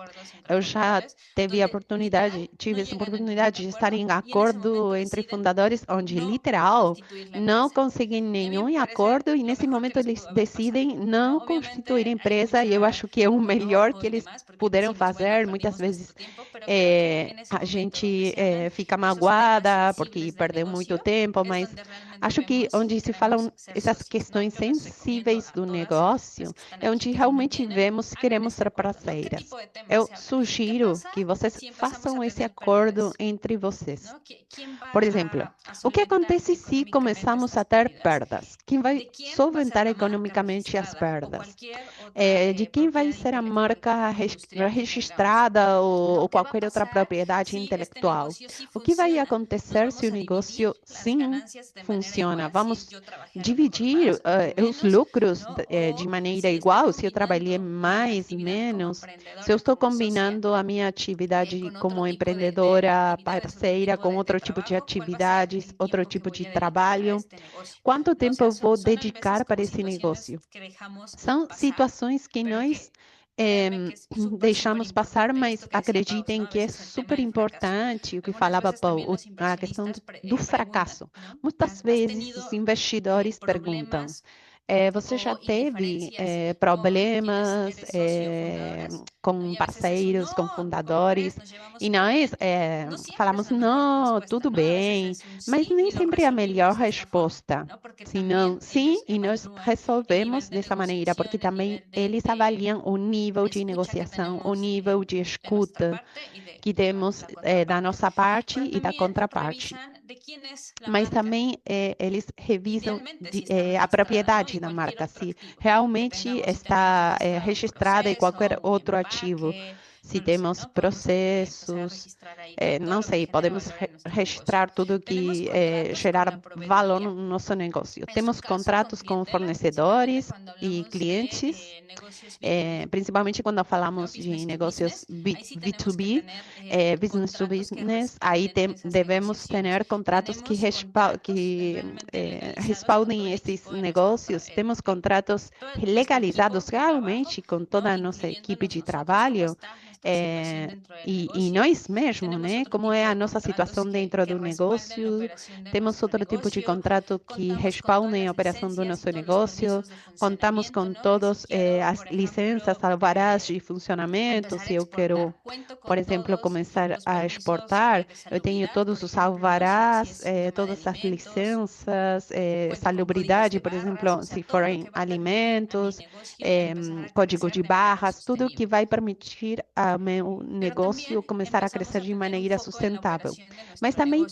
Eu já tive essa oportunidade de estar em acordo entre fundadores, onde, literal, não conseguem nenhum acordo e, nesse momento, eles decidem não constituir empresa e eu acho que é o melhor que eles puderam fazer. Muitas vezes a gente fica magoada porque perdeu muito tempo, mas acho que onde se falam essas questões sensíveis do negócio é onde realmente vemos se queremos ser parceiras. Eu sugiro que vocês façam esse acordo entre vocês. Por exemplo, o que acontece se começamos a ter perdas? Quem vai solventar economicamente as perdas? De quem vai ser a marca registrada ou qualquer outra propriedade intelectual? O que vai acontecer se o negócio, sim, funciona? Vamos dividir os lucros de maneira igual? Se eu trabalhei mais, menos? Se eu estou combinando a minha atividade como empreendedora parceira com outro tipo de atividades, outro tipo de trabalho? Quanto tempo eu vou dedicar para esse negócio? São situações que nós deixamos passar, mas acreditem que é super importante o que falava Paul, a questão do fracasso. Muitas vezes os investidores perguntam, você já teve problemas com parceiros, com fundadores? E nós falamos, não, tudo bem, mas nem sempre é a melhor resposta. Senão, sim, e nós resolvemos dessa maneira, porque também eles avaliam o nível de negociação, o nível de escuta que temos da nossa parte e da contraparte. Mas também eles revisam a propriedade da marca, se realmente está registrada em qualquer outro ativo. Se temos processos, não sei, podemos registrar tudo que gerar valor no nosso negócio. Temos contratos com fornecedores e clientes, principalmente quando falamos de negócios B2B, business to business, aí devemos ter contratos que respaldem esses negócios. Temos contratos legalizados realmente com toda a nossa equipe de trabalho. E nós mesmos, né? Como é a nossa situação dentro do negócio? Temos outro tipo de contrato que respaldem a operação do nosso negócio. Contamos com todas as licenças, alvarás de funcionamento. Se eu quero, por exemplo, começar a exportar, eu tenho todos os alvarás, todas as licenças, salubridade, por exemplo, se forem alimentos, código de barras, tudo que vai permitir a meu negócio começar a crescer de maneira sustentável. Mas também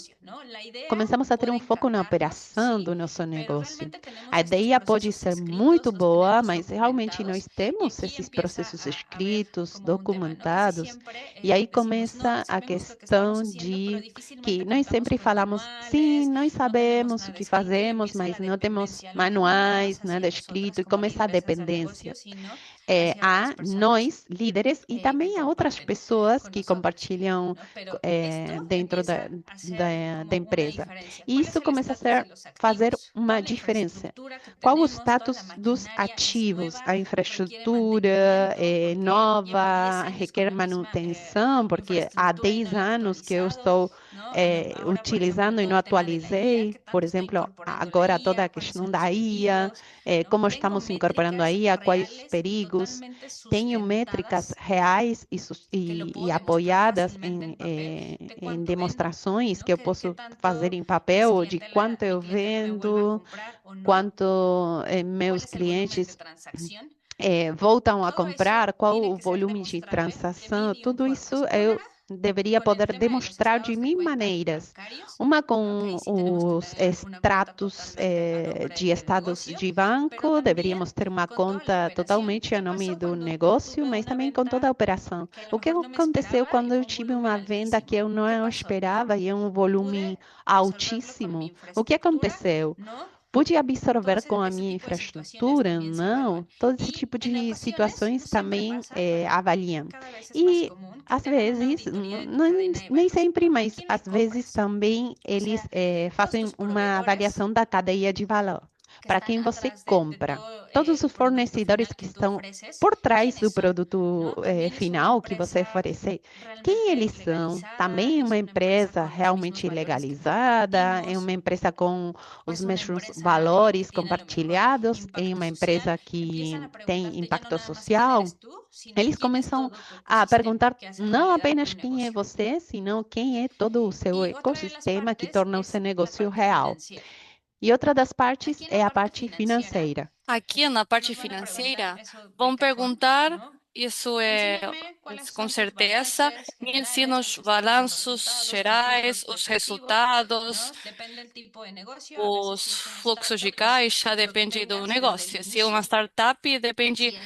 começamos a ter um foco na operação do nosso negócio. A ideia pode ser muito boa, mas realmente nós temos esses processos escritos, documentados, e aí começa a questão de que nós sempre falamos, sim, nós sabemos o que fazemos, mas não temos manuais, nada escrito, e começa a dependência. A nós, líderes, e também a outras pessoas que compartilham dentro da empresa. E isso começa a fazer uma diferença. Qual o status dos ativos? A infraestrutura nova, requer manutenção, porque há 10 anos que eu estou utilizando e não atualizei. Por exemplo, agora toda a questão da IA, como estamos incorporando a IA, quais os perigos. Tenho métricas reais e apoiadas em demonstrações que eu posso fazer em papel de quanto eu vendo, quanto meus clientes voltam a comprar, qual o volume de transação, tudo isso eu deveria poder demonstrar de mil maneiras. Uma com os extratos de estados de banco, deveríamos ter uma conta totalmente a nome do negócio, mas também com toda a operação. O que aconteceu quando eu tive uma venda que eu não esperava e um volume altíssimo? O que aconteceu? Pude absorver com a minha infraestrutura? Não. Todo esse tipo de situações também avaliam. E, às vezes, nem sempre, mas às vezes também eles fazem uma avaliação da cadeia de valor. Para quem você compra. Todos os fornecedores que estão por trás do produto final que você oferecer, quem eles são? Também é uma empresa realmente legalizada, é uma empresa com os mesmos valores compartilhados, é uma empresa que tem impacto social. Eles começam a perguntar não apenas quem é você, senão quem é todo o seu ecossistema que torna o seu negócio real. E outra das partes é a parte financeira. Aqui na parte financeira, vão perguntar, isso é com certeza, me ensina os balanços gerais, os resultados, os fluxos de caixa, depende do negócio. Se é uma startup, depende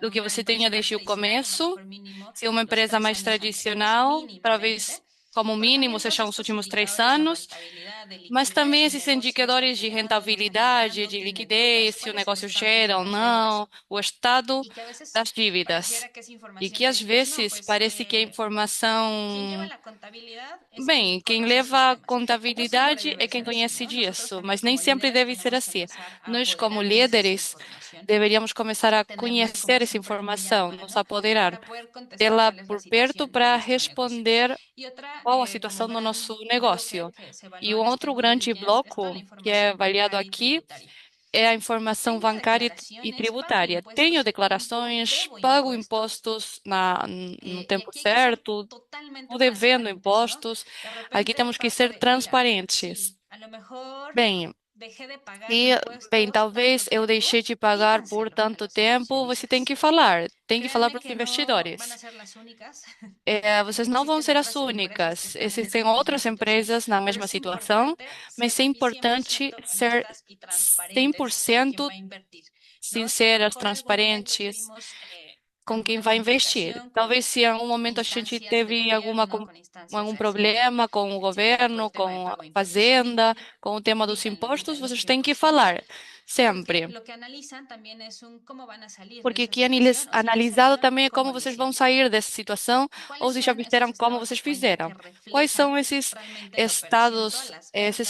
do que você tenha desde o começo. Se é uma empresa mais tradicional, talvez como mínimo sejam os últimos 3 anos, mas também esses indicadores de rentabilidade, de liquidez, se o negócio gera ou não, o estado das dívidas. E que às vezes parece que a informação. Bem, quem leva a contabilidade é quem conhece disso, mas nem sempre deve ser assim. Nós, como líderes, deveríamos começar a conhecer essa informação, nos apoderar dela por perto para responder qual a situação do nosso negócio. E um outro grande bloco que é avaliado aqui é a informação bancária e tributária. Tenho declarações, pago impostos no tempo certo, estou devendo impostos. Aqui temos que ser transparentes. Bem, talvez eu deixei de pagar por tanto tempo. Você tem que falar para os investidores. Vocês não vão ser as únicas. Existem outras empresas na mesma situação, mas é importante ser 100% sinceras, transparentes com quem vai investir. Talvez se em algum momento a gente teve algum problema com o governo, com a fazenda, com o tema dos impostos, vocês têm que falar sempre. Porque aqui analisado também é como vocês vão sair dessa situação ou se já fizeram como vocês fizeram. Quais são esses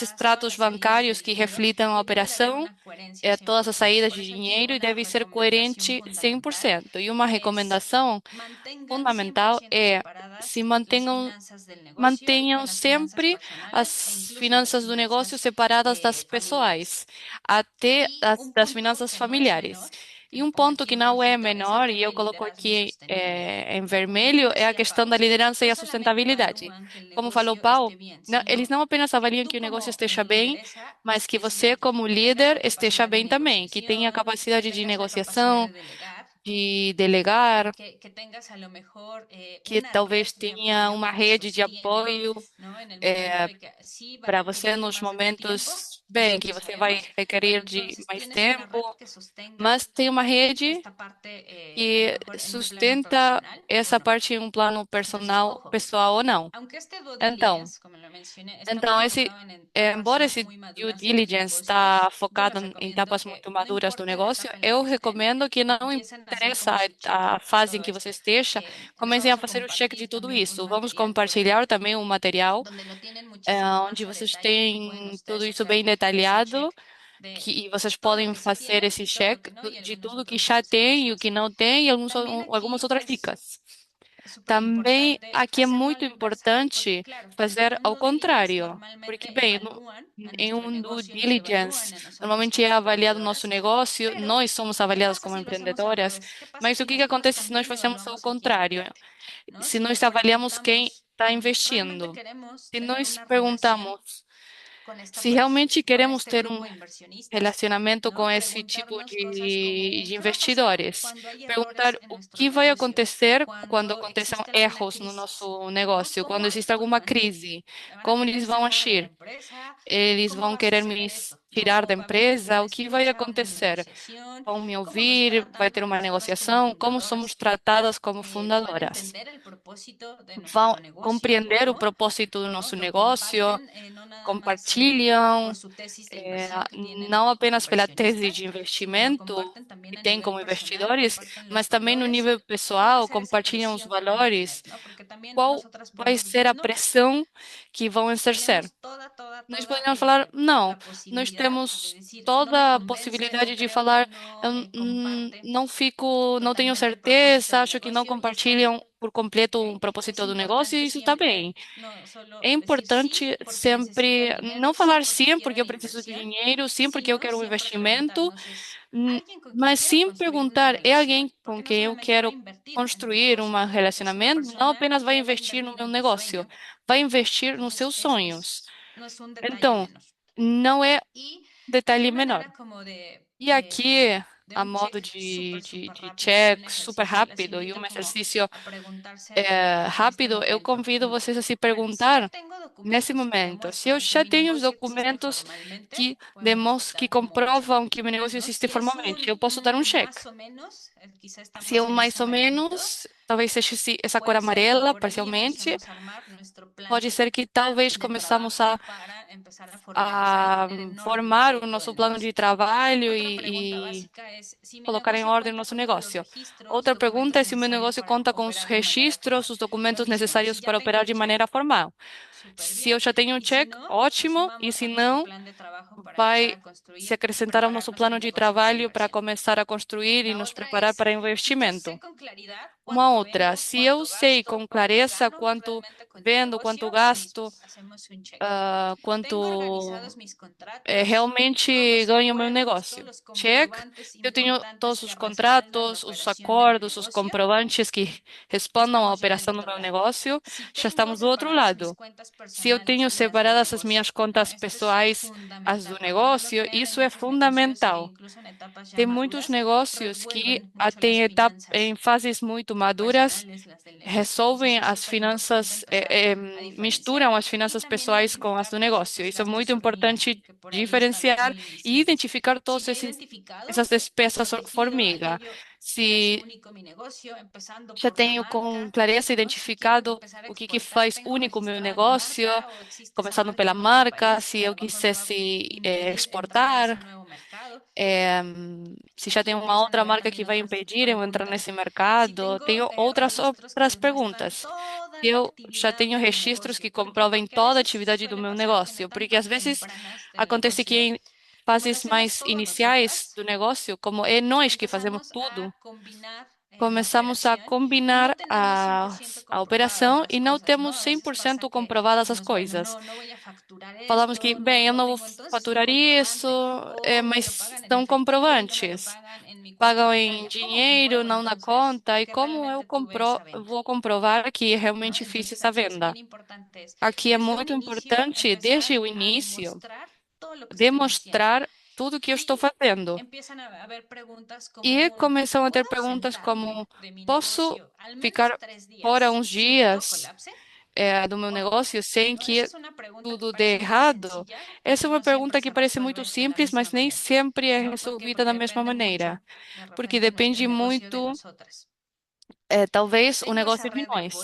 extratos bancários que reflitam a operação, todas as saídas de dinheiro e deve ser coerente 100%. E uma recomendação fundamental é se mantenham sempre as finanças do negócio separadas das pessoais, até das finanças familiares. E um ponto que não é menor, e eu coloco aqui em vermelho, é a questão da liderança e a sustentabilidade. Como falou Paulo, eles não apenas avaliam que o negócio esteja bem, mas que você, como líder, esteja bem também, que tenha capacidade de negociação, de delegar, que talvez tenha uma rede de apoio para você nos momentos, bem, que você vai requerer de mais tempo, mas tem uma rede que sustenta essa parte em um plano pessoal ou não. Então, embora esse due diligence está focado em etapas muito maduras do negócio, eu recomendo que não interessa a fase em que você esteja, comecem a fazer o check de tudo isso. Vamos compartilhar também um material onde vocês têm tudo isso bem detalhado, e vocês podem fazer esse check de tudo que já tem e o que não tem e algumas outras dicas. Também aqui é muito importante fazer ao contrário, porque, bem, em um due diligence, normalmente é avaliado o nosso negócio, nós somos avaliadas como empreendedoras, mas o que que acontece se nós fazemos ao contrário? Se nós avaliamos quem está investindo, se nós perguntamos se realmente queremos ter um relacionamento com esse tipo de investidores, perguntar o que vai acontecer quando aconteçam erros no nosso negócio, quando existe alguma crise, como eles vão agir? Eles vão querer me tirar da empresa? O que vai acontecer? Vão me ouvir? Vai ter uma negociação? Como somos tratadas como fundadoras? Vão compreender o propósito do nosso negócio? Compartilham, eh, não apenas pela tese de investimento que tem como investidores, mas também no nível pessoal, compartilham os valores. Qual vai ser a pressão que vão exercer? Nós podemos falar, não, nós temos toda a possibilidade de falar, eu não fico, não tenho certeza, acho que não compartilham por completo o propósito do negócio e isso está bem. É importante sempre não falar sim porque eu preciso de dinheiro, sim porque eu quero um investimento, n- mas sim perguntar, é alguém com quem eu quero construir um relacionamento? Não apenas vai investir no meu negócio, vai investir nos seus sonhos. Então, não é detalhe menor. E aqui, a modo de check super rápido e um exercício rápido, eu convido vocês a se perguntar nesse momento, se eu já tenho os documentos que demonstram, que comprovam que o meu negócio existe formalmente, eu posso dar um cheque. Se eu mais ou menos, talvez seja essa cor amarela, parcialmente, pode ser que talvez começamos a formar o nosso plano de trabalho e colocar em ordem o nosso negócio. Outra pergunta é se o meu negócio conta com os registros, os documentos necessários para operar de maneira formal. Se eu já tenho um check, ótimo, e se não, vai se acrescentar ao nosso plano de trabalho para começar a construir e nos preparar para investimento. Uma outra, se eu sei com clareza quanto vendo, quanto gasto, quanto realmente ganho o meu negócio. Check. Eu tenho todos os contratos, os acordos, os comprovantes que respondam à operação do meu negócio. Já estamos do outro lado. Se eu tenho separadas as minhas contas pessoais, as do negócio, isso é fundamental. Tem muitos negócios que até em fases muito maduras resolvem as finanças, misturam as finanças pessoais com as do negócio. Isso é muito importante diferenciar e identificar todas essas despesas formiga. Se já tenho com clareza identificado o que faz único o meu negócio, começando pela marca, se eu quisesse exportar, se já tem uma outra marca que vai impedir eu entrar nesse mercado, tenho outras perguntas. Eu já tenho registros que comprovem toda a atividade do meu negócio, porque às vezes acontece que em fases mais iniciais do negócio, como é nós que fazemos tudo, começamos a combinar a operação e não temos 100% comprovadas as coisas. Falamos que, bem, eu não vou faturar isso, mas são comprovantes. Pagam em dinheiro, não na conta. E como vou comprovar que realmente fiz essa venda? Aqui é muito importante, desde o início, demonstrar tudo que eu estou fazendo. E começam a ter perguntas como: posso ficar fora uns dias do meu negócio sem que tudo dê errado? Essa é uma pergunta que parece muito simples, mas nem sempre é resolvida da mesma maneira, porque depende muito, talvez, o negócio de nós.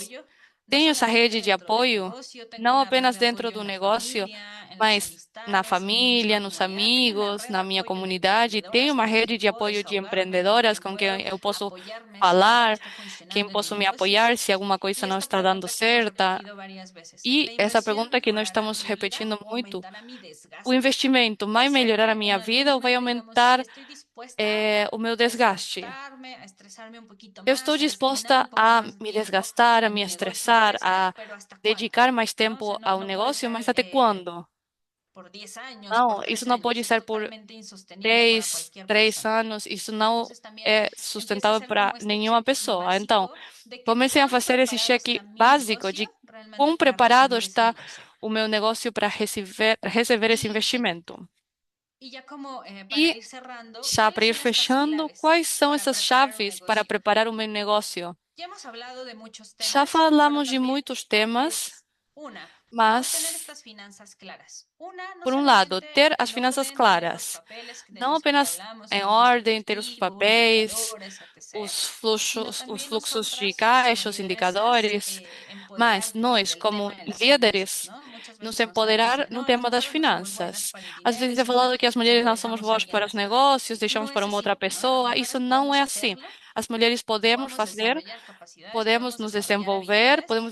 Tenho essa rede de apoio, não apenas dentro do negócio, mas na família, nos amigos, na minha comunidade. Tenho uma rede de apoio de empreendedoras com quem eu posso falar, quem posso me apoiar se alguma coisa não está dando certa. E essa pergunta que nós estamos repetindo muito: o investimento vai melhorar a minha vida ou vai aumentar o meu desgaste. Eu estou disposta a me desgastar, a me estressar, a dedicar mais tempo ao negócio, mas até quando? Não, isso não pode ser por 3 anos, isso não é sustentável para nenhuma pessoa. Então, comecem a fazer esse cheque básico de quão preparado está o meu negócio para receber esse investimento. E já para ir fechando, quais são essas chaves para preparar o meu negócio? Já falamos de muitos temas, mas, por um lado, ter as finanças claras, não apenas em ordem, ter os papéis, os fluxos de caixa, os indicadores, mas nós, como líderes, nos empoderar no tema das finanças. Às vezes é falado que as mulheres não somos boas para os negócios, deixamos para uma outra pessoa. Isso não é assim. As mulheres podemos fazer, podemos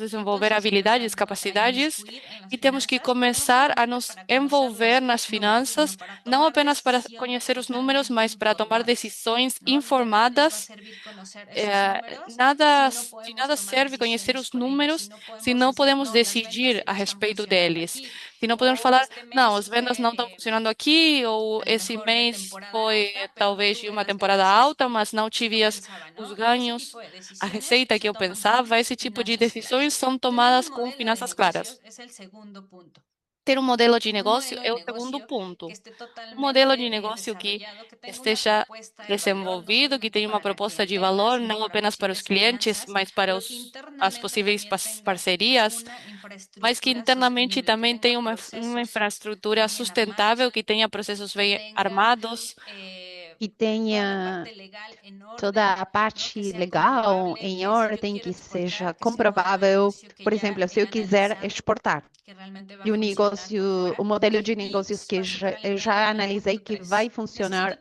desenvolver habilidades, capacidades, e temos que começar a nos envolver nas finanças, não apenas para conhecer os números, mas para tomar decisões informadas. De nada serve conhecer os números se não podemos decidir a respeito deles. Se não podemos falar, não, as vendas não estão funcionando aqui, ou esse mês foi talvez de uma temporada alta, mas não tive os ganhos, a receita que eu pensava. Esse tipo de decisões são tomadas com finanças claras. Ter um modelo de negócio é o segundo ponto. Um modelo de negócio que esteja desenvolvido, que tenha uma proposta de valor, não apenas para os clientes, mas para as possíveis parcerias, mas que internamente também tenha uma infraestrutura sustentável, que tenha processos bem armados. E tenha toda a parte legal em ordem, que seja comprovável. Por exemplo, se eu quiser exportar, e o modelo de negócios que eu já analisei que vai funcionar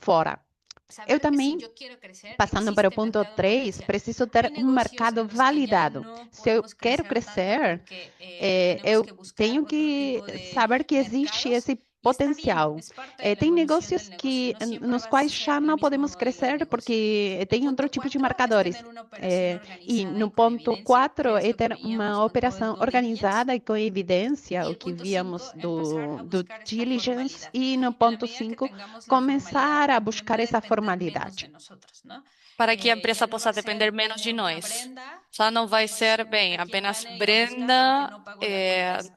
fora. Eu também, passando para o ponto 3, preciso ter um mercado validado. Se eu quero crescer, eu tenho que saber que existe esse potencial. Tem negócios nos quais já não podemos crescer porque tem outro tipo de marcadores. E no ponto 4 é ter uma operação organizada e com evidência, o que víamos do diligence. E no ponto 5, começar a buscar essa formalidade. Para que a empresa possa depender menos de nós. Já não vai ser, bem, apenas Brenda,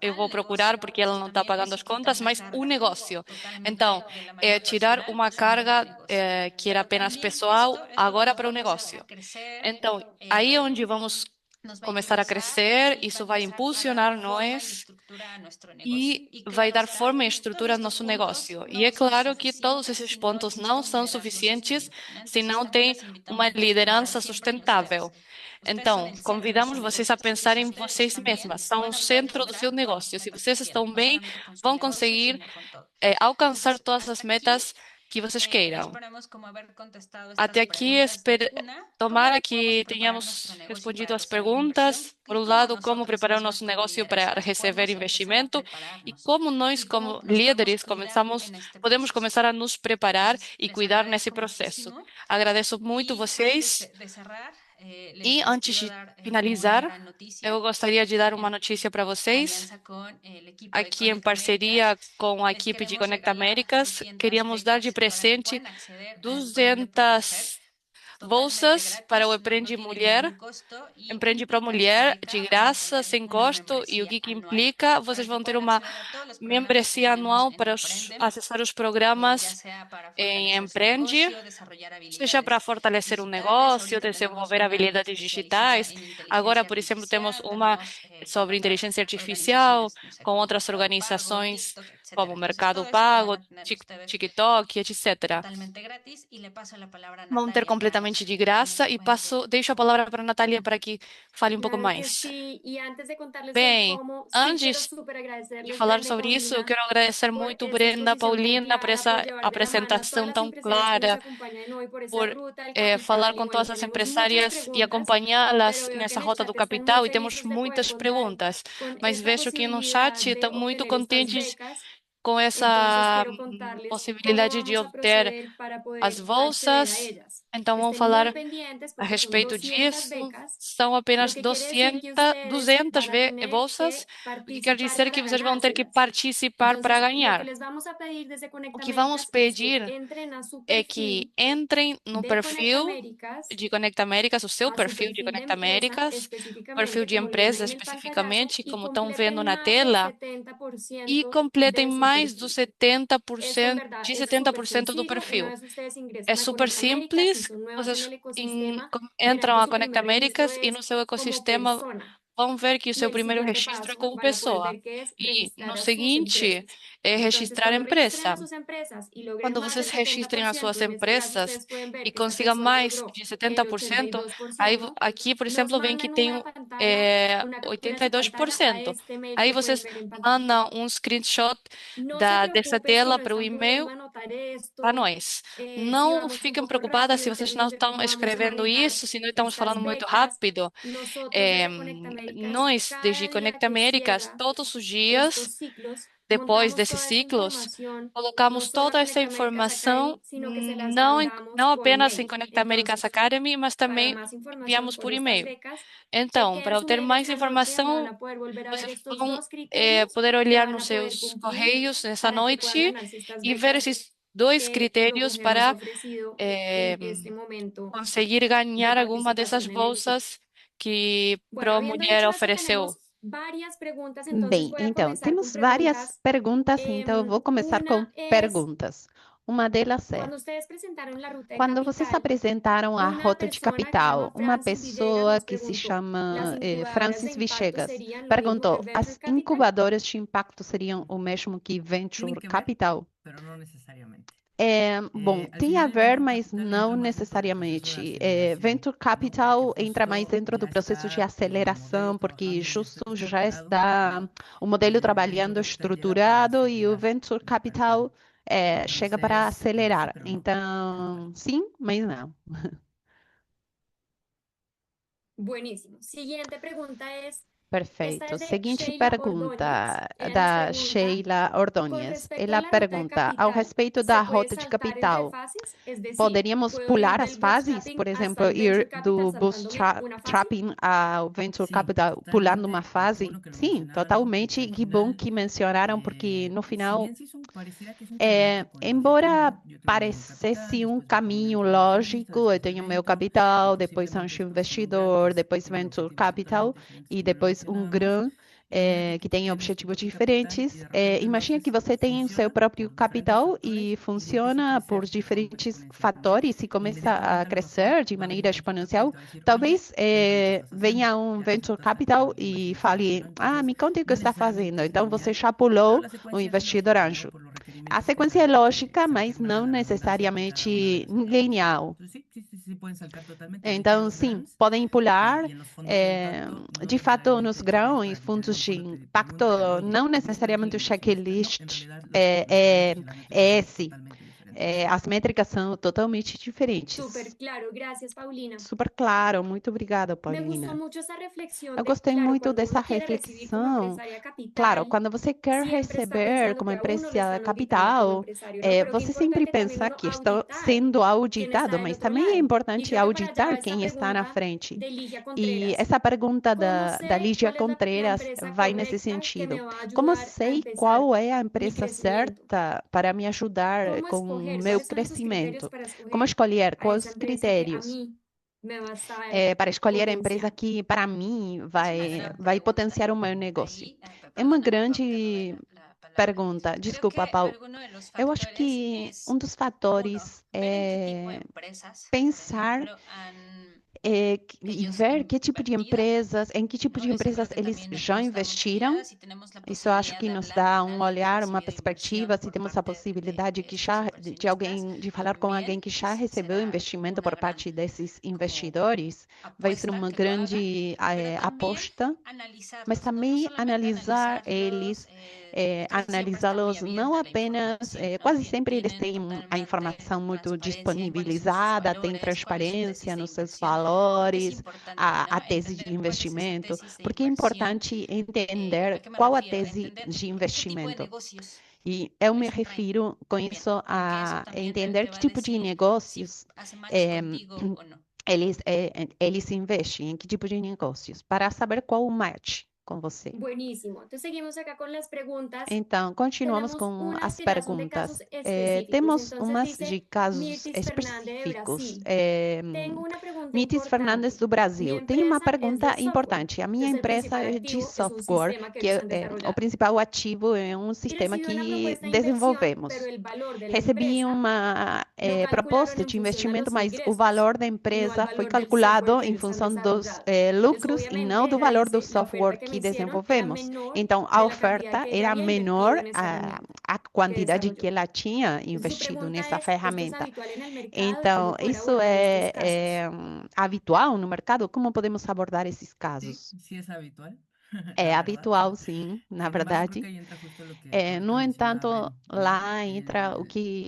eu vou procurar porque ela não está pagando as contas, mas o negócio. Então, tirar uma carga que era apenas pessoal, agora para o negócio. Então, aí é onde vamos começar a crescer, isso vai impulsionar nós e vai dar forma e estrutura ao nosso negócio. E é claro que todos esses pontos não são suficientes se não tem uma liderança sustentável. Então, convidamos vocês a pensar em vocês mesmas, são o centro do seu negócio. Se vocês estão bem, vão conseguir alcançar todas as metas que vocês queiram. Até aqui, tomara que tenhamos respondido as perguntas. Por um lado, como preparar o nosso negócio para receber investimento e como nós, como líderes, podemos começar a nos preparar e cuidar nesse processo. Agradeço muito vocês. E antes de finalizar, eu gostaria de dar uma notícia para vocês. Aqui em parceria com a equipe de Conecta Américas, queríamos dar de presente 200 bolsas para o Empreende para Mulher, de graça, sem custo. E o que implica? Vocês vão ter uma membresia anual para acessar os programas em Empreende, seja para fortalecer um negócio, desenvolver habilidades digitais. Agora, por exemplo, temos uma sobre inteligência artificial, com outras organizações como Mercado Pago, TikTok, etc. Vão ter completamente de graça e deixo a palavra para a Natália para que fale um pouco mais. Bem, antes de falar sobre isso, eu quero agradecer muito Brenda, Paulina, por essa apresentação tão clara, por falar com todas as empresárias e acompanhá-las nessa rota do capital. E temos muitas perguntas, mas vejo que no chat estão muito contentes com essa possibilidade de obter as bolsas. Então, vamos falar a respeito disso. São apenas 200 bolsas, o que quer dizer que vocês vão ter que participar para ganhar. O que vamos pedir é que entrem no perfil de Conecta Américas, o seu perfil de Conecta Américas, perfil de empresa especificamente, como estão vendo na tela, e completem mais do 70% do perfil. É super simples, vocês entram a Conecta Américas e no seu ecossistema vão ver que o seu primeiro registro é como pessoa. E no seguinte é registrar empresa. Quando vocês registrem as suas empresas e consigam mais de 70%, aí aqui, por exemplo, vem que tem 82%. Aí vocês mandam um screenshot dessa tela para o e-mail para nós. Não fiquem preocupadas se vocês não estão escrevendo isso, se não estamos falando muito rápido. Nós, desde Conecta Américas, todos os dias, depois desses ciclos, colocamos toda essa informação, não apenas em Conecta Américas Academy, mas também enviamos por e-mail. Então, para obter mais informação, vocês vão poder olhar nos seus correios nessa noite e ver esses 2 critérios para conseguir ganhar alguma dessas bolsas que Pro Mulher ofereceu. Bem, então, temos várias perguntas, então eu vou começar com perguntas. Uma delas é, quando vocês apresentaram a Rota de Capital, uma pessoa que se chama Francis Vichegas perguntou, as incubadoras de impacto seriam o mesmo que Venture Capital? Bom, tem a ver, mas não necessariamente. Venture Capital entra mais dentro do processo de aceleração, porque justo já está o modelo trabalhando estruturado e o Venture Capital chega para acelerar. Então, sim, mas não. Buenísimo. Siguiente pergunta é... Perfeito. Seguinte pergunta da Sheila Ordóñez. Ela pergunta, ao respeito da rota de capital, poderíamos pular as fases? Por exemplo, ir do bootstrapping ao venture capital, pulando uma fase? Sim, totalmente. Que bom que mencionaram, porque no final, embora parecesse um caminho lógico, eu tenho meu capital, depois anjo investidor, depois venture capital e depois um grão que tem objetivos diferentes. Imagina que você tem o seu próprio capital e funciona por diferentes fatores e começa a crescer de maneira exponencial. Talvez venha um venture capital e fale, me conte o que está fazendo. Então, você já pulou o investidor anjo. A sequência é lógica, mas não necessariamente linear. Então, sim, podem pular. De fato, nos grãos, fundos de impacto, não necessariamente o checklist é esse. As métricas são totalmente diferentes. Super claro, graças, Paulina. Super claro, muito obrigada, Paulina. Eu gostei muito dessa reflexão. Claro, quando você quer receber como empresa capital, você sempre pensa que está sendo auditado, mas também é importante auditar quem está na frente. E essa pergunta da Lígia Contreras vai nesse sentido. Como sei qual é a empresa certa para me ajudar com meu crescimento? Como escolher? Quais critérios? Para escolher a empresa que, para mim, vai potenciar o meu negócio? É uma grande pergunta. Desculpa, Paulo. Eu acho que um dos fatores é pensar e ver que tipo de empresas, em que tipo de empresas eles já investiram. Isso eu acho que nos dá um olhar, uma perspectiva, se temos a possibilidade de falar com alguém que já recebeu investimento por parte desses investidores, vai ser uma grande aposta, mas também analisar eles, analisá-los não apenas, quase sempre eles têm a informação muito disponibilizada, tem transparência nos seus valores, a tese de investimento, porque é importante entender qual a tese de investimento. E eu me refiro com isso a entender que tipo de negócios eles investem, em que tipo de negócios, para saber qual o match com você. Buenísimo. Entonces seguimos acá con las preguntas. Então, continuamos Tenemos com unas as que ya son de perguntas. casos específicos. Temos Entonces umas dice de casos Mitis Fernández de específicos. Brasil. Tengo una pregunta Mitis Fernandes importante. do Mi Brasil. Tem uma empresa es de pergunta software. importante. A minha Entonces el empresa principal é de activo es un software, sistema que que ellos han o desarrollado. principal ativo é um Y sistema recibí una que propuesta de inversión, desenvolvemos. pero el valor de la Recebi empresa uma lo calcularon proposta en de función a investimento, los mas o ingresos valor da y no al empresa foi valor del calculado software que em ellos han função dos desarrollado. Entonces, lucros e obviamente, não do ella valor do dice, la oferta software que me que hicieron era desenvolvemos. menor Então, a de la cantidad oferta que ella era había invertido menor en esa herramienta a que quantidade que desarrolló. ela tinha Entonces, su investido pregunta nessa es, ¿esto es ferramenta. habitual en el mercado? Então, ¿Cómo poder isso abordar estos é casos? habitual no mercado? Como podemos abordar esses Sí, casos? sí es habitual, É la verdad. habitual, sim, na Sin embargo, creo verdade. que ahí entra justo lo que ahorita No entanto, mencionaba Bren, ¿no? lá entra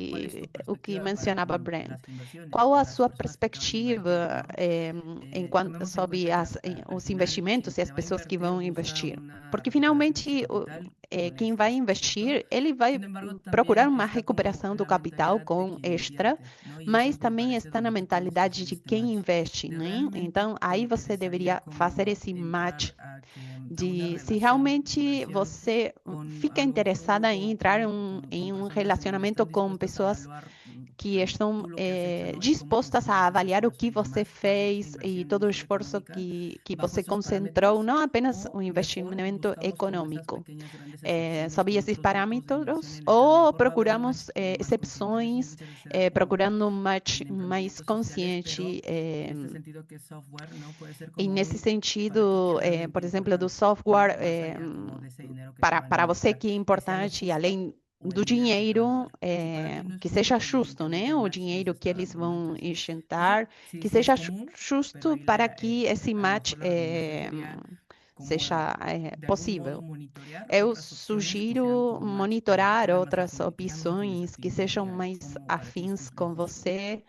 ¿Cuál es tu o que perspectiva para mencionava con Brent. las inversiones, Qual con a las sua personas que te van a invertir, perspectiva ¿no? Tomemos en sobre cuenta que al os final investimentos e quien as te va a pessoas que invertir vão busca investir? una Porque recuperación de su finalmente capital con quem vai éxito, ¿cierto? investir, ele vai Sin embargo, procurar también uma está como recuperação en do la capital mentalidad de com quien extra, invierte, ¿no? Y es mas lo que me também parece está na donde tú tienes que mentalidade hacer de este quem match, investe, de né? realmente Então, te aí você interesaría deveria fazer como esse match entrar a una de se relación de realmente inversión você con fica a lo mejor un interessada em grupo entrar con em um personas en donde están relacionamento com dispuestas a pessoas evaluar que estão tú lo que has hecho, ¿no? Y cómo dispostas a consideras ese avaliar o esfuerzo que y você demás, más de esta fez e inversión todo o solo esforço económica, que bajo você estos concentrou, parámetros, não apenas o o mejor investimento buscamos como estas econômico. pequeñas grandes excepciones Sob con esses otros grupos de inversión parâmetros, en el que a lo ou mejor va a haber un match procuramos más consciente. Eso exceções, muchas veces se da procurando um match en mais emprendimientos sociales, pero consciente. en este sentido que software, ¿no? Puede ser E como nesse un ¿para qué sentido, que realmente por exemplo, do importante, ¿no? software, Más allá como de ese dinero que te van a para você inyectar, que é que sea lo importante, justo além o do el dinero que te van a dinheiro, dar. Si para ti no es que justo, seja pues justo, evidentemente né? el O match no se dinheiro que está eles dando, ¿no? vão Entonces, eso injetar, sí, que sí es seja común, pero justo ahí para que esse a lo match mejor la recomendación sería como seja de algún modo possível. monitorear Eu otras opciones que sean sugiro como match, que monitorar vayan más outras afín y que sean útiles a opções tu que sejam día a día. mais ¿Cómo para ti es afins com complejo esto? você,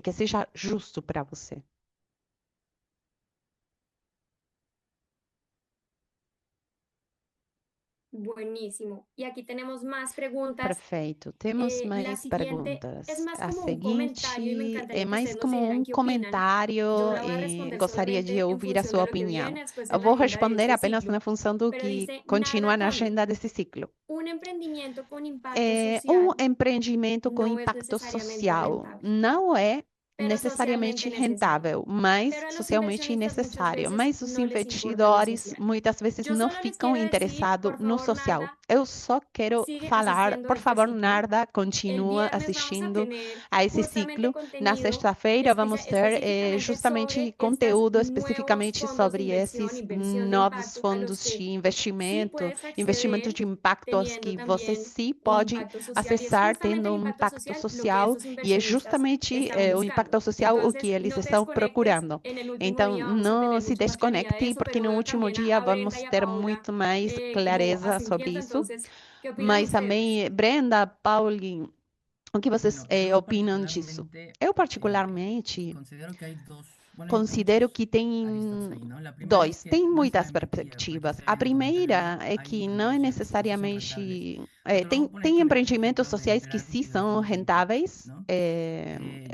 que seja justo para você. Buenísimo. Y aquí tenemos más preguntas. Perfeito. Temos La mais siguiente es perguntas. más A como un comentario y me seguinte é encantaría que mais ustedes nos como dijeran um qué opinan. comentário Yo la voy a e responder gostaria de solamente en ouvir a función de sua lo que opinião. viene después Eu en la vou agenda de responder este apenas ciclo. na função do Pero que dice, continua Narda na Conde, agenda desse ciclo. un emprendimiento con impacto Um social empreendimento com no es impacto necesariamente social rentable, não é pero necessariamente socialmente necesario. rentável, mas Pero a los socialmente inversionistas muchas necessário. veces Mas os no les importa lo investidores social. muitas vezes Yo não solo les ficam quiero decir, interessados por no favor, social. Narda, Eu só quero sigue falar, asistiendo a por este favor, ciclo. Narda, El continua viernes vamos a assistindo tener a esse justamente ciclo. Na contenido sexta-feira vamos ter específicamente justamente sobre estos conteúdo nuevos especificamente fondos de sobre inversión, esses inversión de novos impacto, a los fundos que de sí investimento, puedes investimento acceder de impacto aos teniendo que você también sim un pode impacto social. Y es acessar justamente tendo el um impacto impacto social lo que social estos e é inversionistas justamente están o buscando. impacto social o que Entonces, eles no te estão desconectes. procurando. En el último Então, día vamos a não tener se mucha más claridad de desconecte, eso, porque pero no veo último también dia a Brenda vamos y a ter Paula muito mais como clareza sobre asintiendo. isso. Entonces, ¿qué opinan Mas ustedes? também, Brenda, Pauline, o que vocês Bueno, yo opinam disso? particularmente Eu, particularmente, considero que hay dos, bueno, hay considero muchas que aristas tem ahí, ¿no? La primera es que tem no muitas necesariamente, y aprovecho perspectivas. hacer A ahí el comentario, primeira ¿no? é Hay que não é emprendimientos sociales que sí son rentables. necessariamente. Pero te lo voy a poner Tem con el empreendimentos ejemplo sociais de que sim Gratis y los são fondos de impacto, rentáveis, ¿no?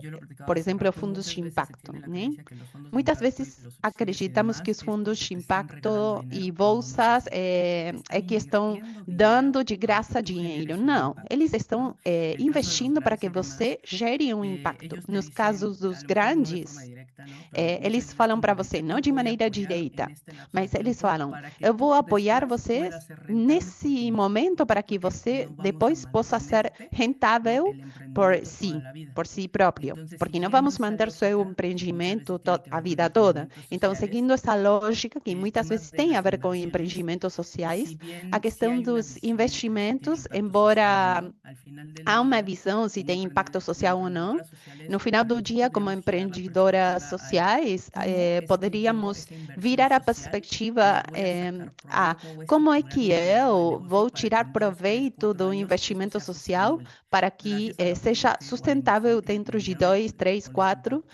Yo lo platicaba por hace exemplo, rato, fundos muchas de veces se impacto, tiene la né? creencia que los fondos de Muitas impacto y vezes los subsidios y acreditamos que demás os es fundos porque de te están regalando impacto e dinero cuando no es bolsas así. Te é están que estão invirtiendo dinero dando de para que graça tú dinheiro. generes un Não, impacto, eles ¿no? estão El caso de los investindo para grandes que y demás, você gere um impacto. ellos te Nos dicen, casos a dos lo mejor no de forma grandes, directa, ¿no? Pero muchas eles veces falam como para de você, qué não te de voy a maneira apoyar en direita, este lapso de mas eles tiempo falam, para que eu vou tú apoiar después você puedas ser rentable por ti nesse mismo. momento ¿Por qué? para que Porque você no vamos a depois possa ser mantenerte, ¿no? rentável el emprendimiento toda la vida. por si próprio, Entonces, porque não siguiendo vamos esa manter seu lógica, muchas empreendimento veces tiene que a ver con vida toda. emprendimientos Então, sociales, seguindo essa lógica, que el muitas tema vezes de tem a las ver com inversiones, empreendimentos sociais, si a bien sí questão hay una dos visión de que si tiene investimentos, impacto social o embora no, al final del há uma día, visão se como tem impacto social ou não, emprendedoras sociales, no final do también dia, como podríamos girar la empreendedoras perspectiva a sociais, cómo es que yo poderíamos esa inversión virar a social le perspectiva voy a sacar a provecho, cómo voy a como é estructurar que mi modelo de eu negocio vou para que tirar en 2, 3, proveito 4 do años esto investimento sea social sostenible, para que gracias al apoyo seja que igual sustentável dentro de 2, 3, 4,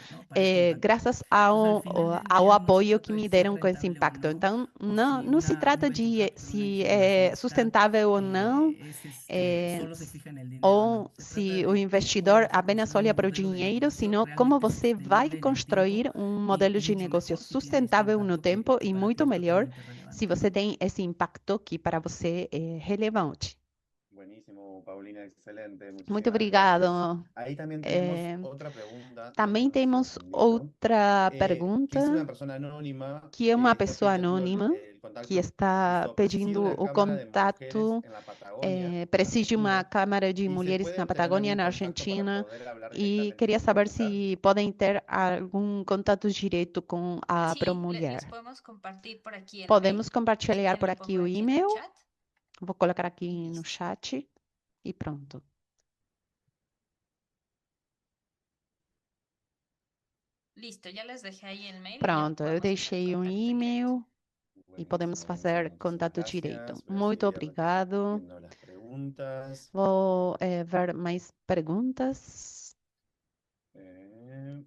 graças ao apoio que me deram com esse impacto. Então, não se trata de se é sustentável ou não, ou se o investidor apenas olha para o dinheiro, senão como você vai construir um modelo de negócio sustentável no tempo e muito melhor se você tem esse impacto que para você é relevante. Buenísimo, Paulina, excelente. Muito Muchísimas obrigado. gracias. Ahí también tenemos otra pregunta que Também nos temos enviaron, outra que es pergunta, una persona anónima que é uma está pessoa pidiendo anônima el contacto, que está justo presidir pedindo una o cámara de mujeres contato, en la Patagonia, preside uma Argentina, Câmara de y se Mulheres pueden na regalar Patagônia, un na contacto para Argentina, poder hablar e directamente queria con saber ProMujer. se podem ter algum contato direto com a Sí, ProMulher. les podemos compartir por aquí el Podemos mail. compartilhar ¿Quieren por lo aqui pongo o aquí en el e-mail. chat? Vou colocar aqui no Listo. chat e pronto. Listo, ya les dejé ahí el mail y ya Pronto, eu podemos hacer deixei um contacto directo. e-mail e podemos Buenísimo, fazer buenísimo. contato Muchísimas direto. gracias. Voy a Muito seguir obrigado. viendo las preguntas. Vou ver mais perguntas. Eh,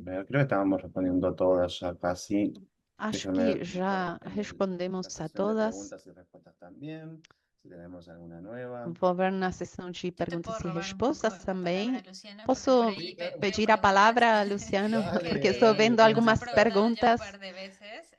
Creo que estábamos respondiendo todas ya casi. Acho Déjame que ver já en la respondemos a sección de todas. preguntas y respuestas también, si tenemos alguna nueva. Vou ver na sessão de Yo te perguntas puedo e robar un poco respostas la palabra, também. Luciano, porque Posso por ahí veo pedir a preguntas palavra, Luciano, Dale, porque estou dale, vendo Luciano. algumas nos han preguntado ya un perguntas par de veces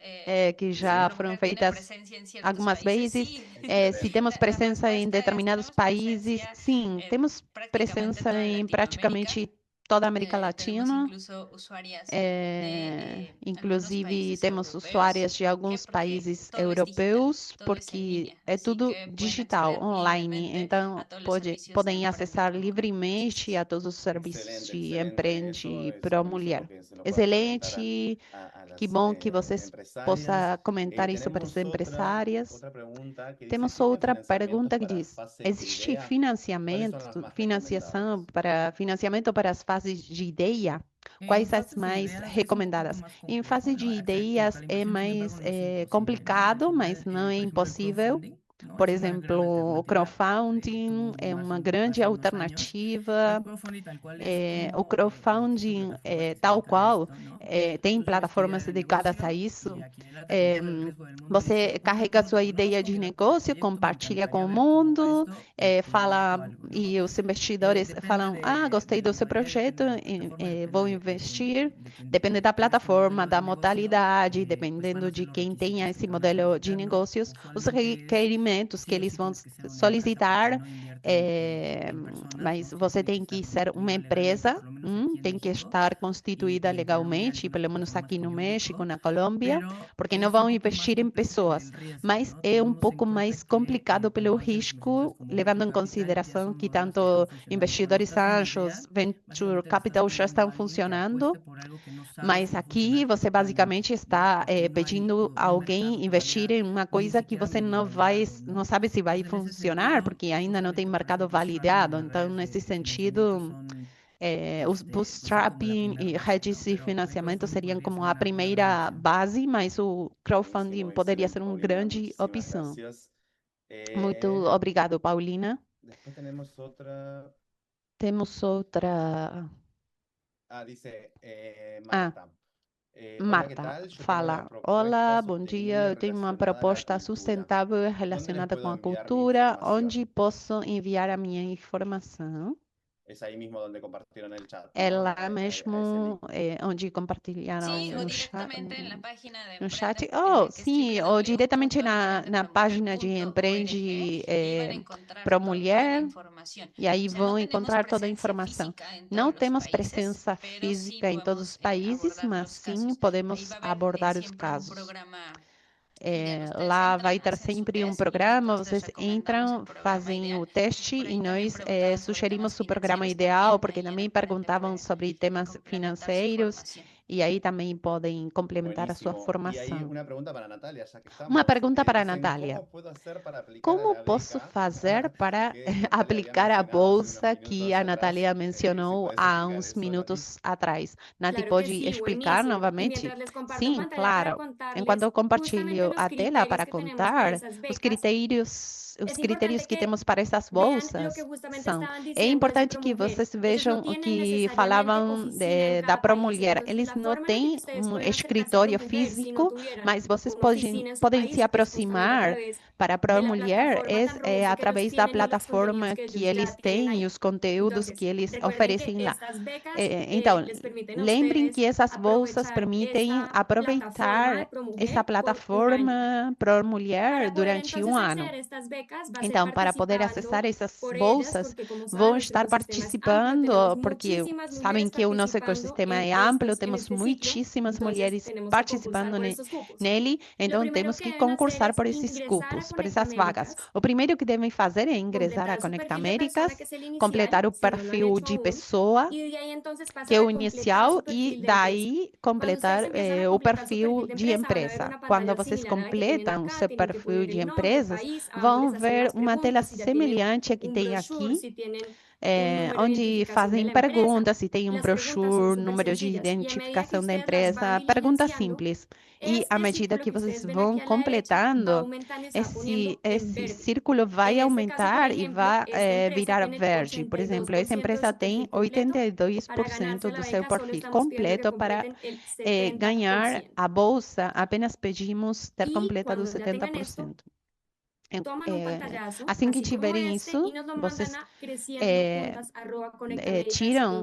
que si já ProMujer foram tiene feitas presencia en ciertos algumas países. vezes. Sí, Se temos la presença em respuesta es determinados tenemos países, presencia sim, temos prácticamente presença toda em Latinoamérica. praticamente toda a América Tenemos Latina. incluso usuarias de algunos Inclusive, países temos europeos. usuárias de ¿Por qué? alguns Porque países todo es digital, europeus, todo es en porque línea. é Así tudo que pueden digital, acceder online. libremente Então, a todos los servicios podem de acessar Emprende Pro Mujer. livremente a todos os serviços Excelente, de excelente. Empreende Eso es Pro buenísimo Mulher. que se lo puedas comentar Excelente, a que las bom que vocês empresarias. possam comentar isso para as Tenemos empresárias. otra pregunta que dice, Temos ¿existen outra financiamientos pergunta que para diz: fase existe IDEA? ¿Cuáles son financiamento, las más financiação recomendadas? para financiamento para as fases de ideia? Quais as mais recomendadas? Em fase de ideias é mais complicado, mas não é impossível. Por exemplo, o crowdfunding é uma grande alternativa. O crowdfunding, tal qual, tem plataformas dedicadas a isso. Você carrega sua ideia de negócio, compartilha com o mundo, fala e os investidores falam: gostei do seu projeto, vou investir. Depende da plataforma, da modalidade, dependendo de quem tenha esse modelo de negócios, os requerimentos que eles vão solicitar. Mas você tem que ser uma empresa, tem que estar constituída legalmente, pelo menos aqui no México, na Colômbia, porque não vão investir em pessoas. Mas é um pouco mais complicado pelo risco, levando em consideração que tanto investidores anjos, venture capital já estão funcionando, mas aqui você basicamente está pedindo a alguém investir em uma coisa que você não sabe se vai funcionar, porque ainda não tem mercado validado. Então, nesse sentido, os bootstrapping e redes de financiamento seriam como a primeira base, mas o crowdfunding Buenísimo, poderia excelente, ser uma Paulina. grande Muchísimas opção. gracias. Muito obrigado, Paulina. Después tenemos otra. Temos outra. Dice Ah, Marta. Marta fala: Olá, bom dia. Eu tenho uma proposta sustentável relacionada com a cultura. Onde posso enviar a minha informação? Es ahí mismo donde compartieron el chat, É ¿no? lá A ese mesmo link. onde compartilharam Sí, o no directamente en la página de no Emprende, chat. que es Sim, ou diretamente na página de www.emprende.org, Empreende y ahí van a encontrar Pro toda la Mulher, información. e aí O sea, vão no tenemos encontrar toda a presencia informação. física en Não todos los temos países, presença pero sí física em todos os podemos países, abordar mas los sim casos. Ahí podemos va a haber abordar os siempre un casos. programa. Ustedes Lá entran, vai ter hacen su sempre test y programa, nosotros les vocês recomendamos entram, el programa fazem ideal. o teste Por e ahí también nós preguntaban sobre sugerimos temas o programa financieros ideal, también. porque Ahí en também Emprende perguntavam pueden sobre temas complementar su financeiros información. E aí também podem complementar a sua Buenísimo. Y ahí formação. una pregunta para Natalia, ya que Uma estamos. pergunta para a Dicen, Natália. ¿cómo puedo hacer para aplicar a Como la posso beca fazer para que Natalia había aplicar a mencionado hace unos bolsa que minutos a atrás? Natália Si mencionou podés há explicar uns eso, Nati. minutos atrás? Nath, Claro que pode sí, explicar buenísimo. Y novamente? mientras les comparto Sim, pantalla para claro. contarles Enquanto eu justamente compartilho los a tela criterios para que tenemos para contar, esas os becas, critérios es que importante que temos para essas vean lo que bolsas justamente são. estaban É diciendo de importante que Promujer. vocês Ellos no vejam o tienen que necesariamente falavam oficina en da cada país. Promulher. Entonces, Eles la não forma en la que têm ustedes um pueden acercarse a escritório Promujer, si no físico, tuvieran mas vocês una oficina en su podem se país, es justamente a aproximar través para a de la Promulher plataforma tan robusta que ellos através da tienen y los plataforma contenidos que que ellos eles ya tienen têm e ahí. os conteúdos Entonces, que eles recuerden que oferecem lá. estas becas Então, les permiten a lembrem ustedes que essas bolsas aprovechar permitem esa plataforma de aproveitar Promujer essa por un año. plataforma Promulher Para poder durante entonces ano. acceder a estas becas, va a ser Então, para poder acessar participando essas por ellas, bolsas, porque como vão saben, nuestro estar ecosistema es amplio, tenemos participando, porque muchísimas sabem mujeres que o nosso participando ecossistema en é amplo, en temos este ciclo, muitíssimas entonces mulheres tenemos que participando concursar por estos cupos. nele, Lo então primero temos que que deben hacer concursar es por esses ingresar a cupos, por Conecta essas vagas. Américas, O primeiro que devem fazer é ingressar a completar su Conecta perfil de persona, Américas, que es el inicial, completar o si no lo han perfil hecho de aún, pessoa, y de ahí entonces que pasar é a o completar inicial, su e perfil de empresa. daí Cuando completar ustedes empiezan a o completar su perfil perfil de de empresa, van a ver empresa. una Quando pantalla vocês similar a la que tienen completam o acá, seu tienen que perfil poner de el nombre, empresas, país, abajo vão les hacen ver unas uma tela preguntas, si ya tienen semelhante à que un tem brochure, aqui, si tienen un número de onde identificación de fazem la empresa. perguntas, se tem Las preguntas son brochure, súper número de sencillas y a medida que identificação da ustedes las van empresa, perguntas diligenciando, simples. E à este medida círculo que que vocês ustedes ven vão aquí a la derecha va completando, aumentando y se va poniendo en esse verde. círculo vai En este caso, por aumentar e ejemplo, vai esta empresa virar tiene verde. Por exemplo, essa 82% de empresa su tem perfil completo. Para 82% ganarse la do seu beca, solo perfil estamos pidiendo que completo para completen el 70%. ganhar a bolsa, apenas pedimos ter Y completado cuando ya tengan esto, 70%. toman un pantallazo, Assim que así como tiverem este, isso, y nos lo vocês mandan a creciendojuntas@conectamericas.com. tiram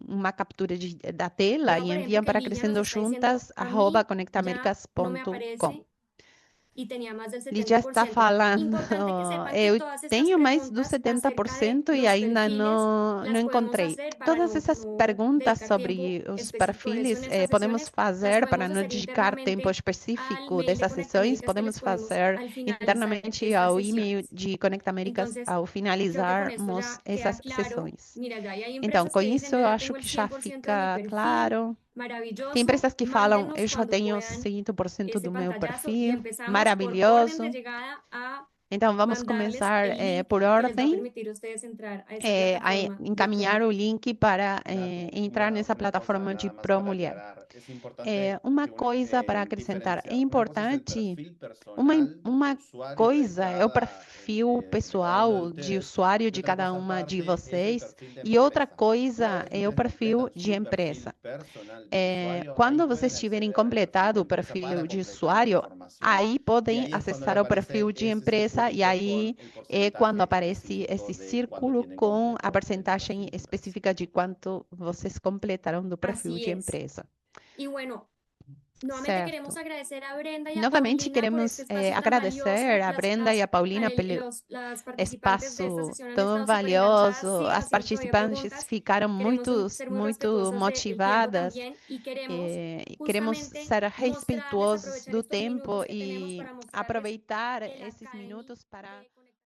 uma captura da tela Veo, e por ejemplo, enviam que para Ligia nos está diciendo, a mí ya no me crescendojuntas@conectamericas.com. aparece y tenía más del Lídia está 70%. falando, Importante que sepan que eu todas estas tenho mais do preguntas acerca de 70% e los ainda perfiles não las podemos encontrei. hacer para Todas no essas perguntas dedicar sobre tiempo os específico de eso perfis en estas podemos sesiones, las fazer para podemos não hacer dedicar tempo internamente al específico mail de dessas Conecta sessões, Américas que podemos les ponemos fazer al finalizar internamente estas ao e-mail sesiones. de Conecta Américas Entonces, ao creo que con esto finalizarmos ya queda essas claro. sessões. Mira, ya hay Então, empresas com que dicen, isso, yo eu ya acho tengo el que já 100% de mi fica perfil, claro. maravilloso, Tem empresas que falam, eu mándenos já cuando tenho puedan 100% ese do meu pantallazo y perfil, empezamos por orden de maravilhoso. llegada a Então, vamos mandarles começar el link por que les va a ordem, permitir a ustedes entrar a esa a plataforma de encaminhar o Promulher. link para Nato, entrar nessa una cosa plataforma de nada más para Promulher. aclarar. Es importante Uma que coisa para acrescentar, é diferenciar. Una cosa es el importante, perfil uma personal de coisa usuario de é o cada, perfil de cada uno de pessoal de ustedes, usuário y de otra cada cosa uma de aparte es el vocês, perfil de e outra empresa. Una coisa vez que é o ustedes perfil completan de su empresa. perfil personal de usuario, Quando ahí vocês pueden tiverem acceder al perfil de completado o empresa perfil para de completar usuário, información. aí Y podem ahí es cuando acessar le o perfil aparece de ese empresa, e circulito aí con el é quando porcentaje aparece específico esse de cuánto círculo tienen com a completo el percentagem perfil de empresa. específica de quanto vocês completaram do perfil Así de es. empresa. Y bueno, nuevamente Certo. queremos agradecer a Brenda y a Novamente Paulina por queremos este espacio tan agradecer valioso. a Brenda e a Paulina pelo Las participantes de esta espaço sesión han tão estado súper enganchadas, valioso. siguen As haciendo todavía participantes preguntas. ficaram Queremos muito ser muy muito respetuosos del tiempo motivadas. también y queremos Queremos justamente ser mostrarles, respeituosos aprovechar do estos tempo minutos que tenemos e para mostrarles aproveitar el esses Academy minutos para de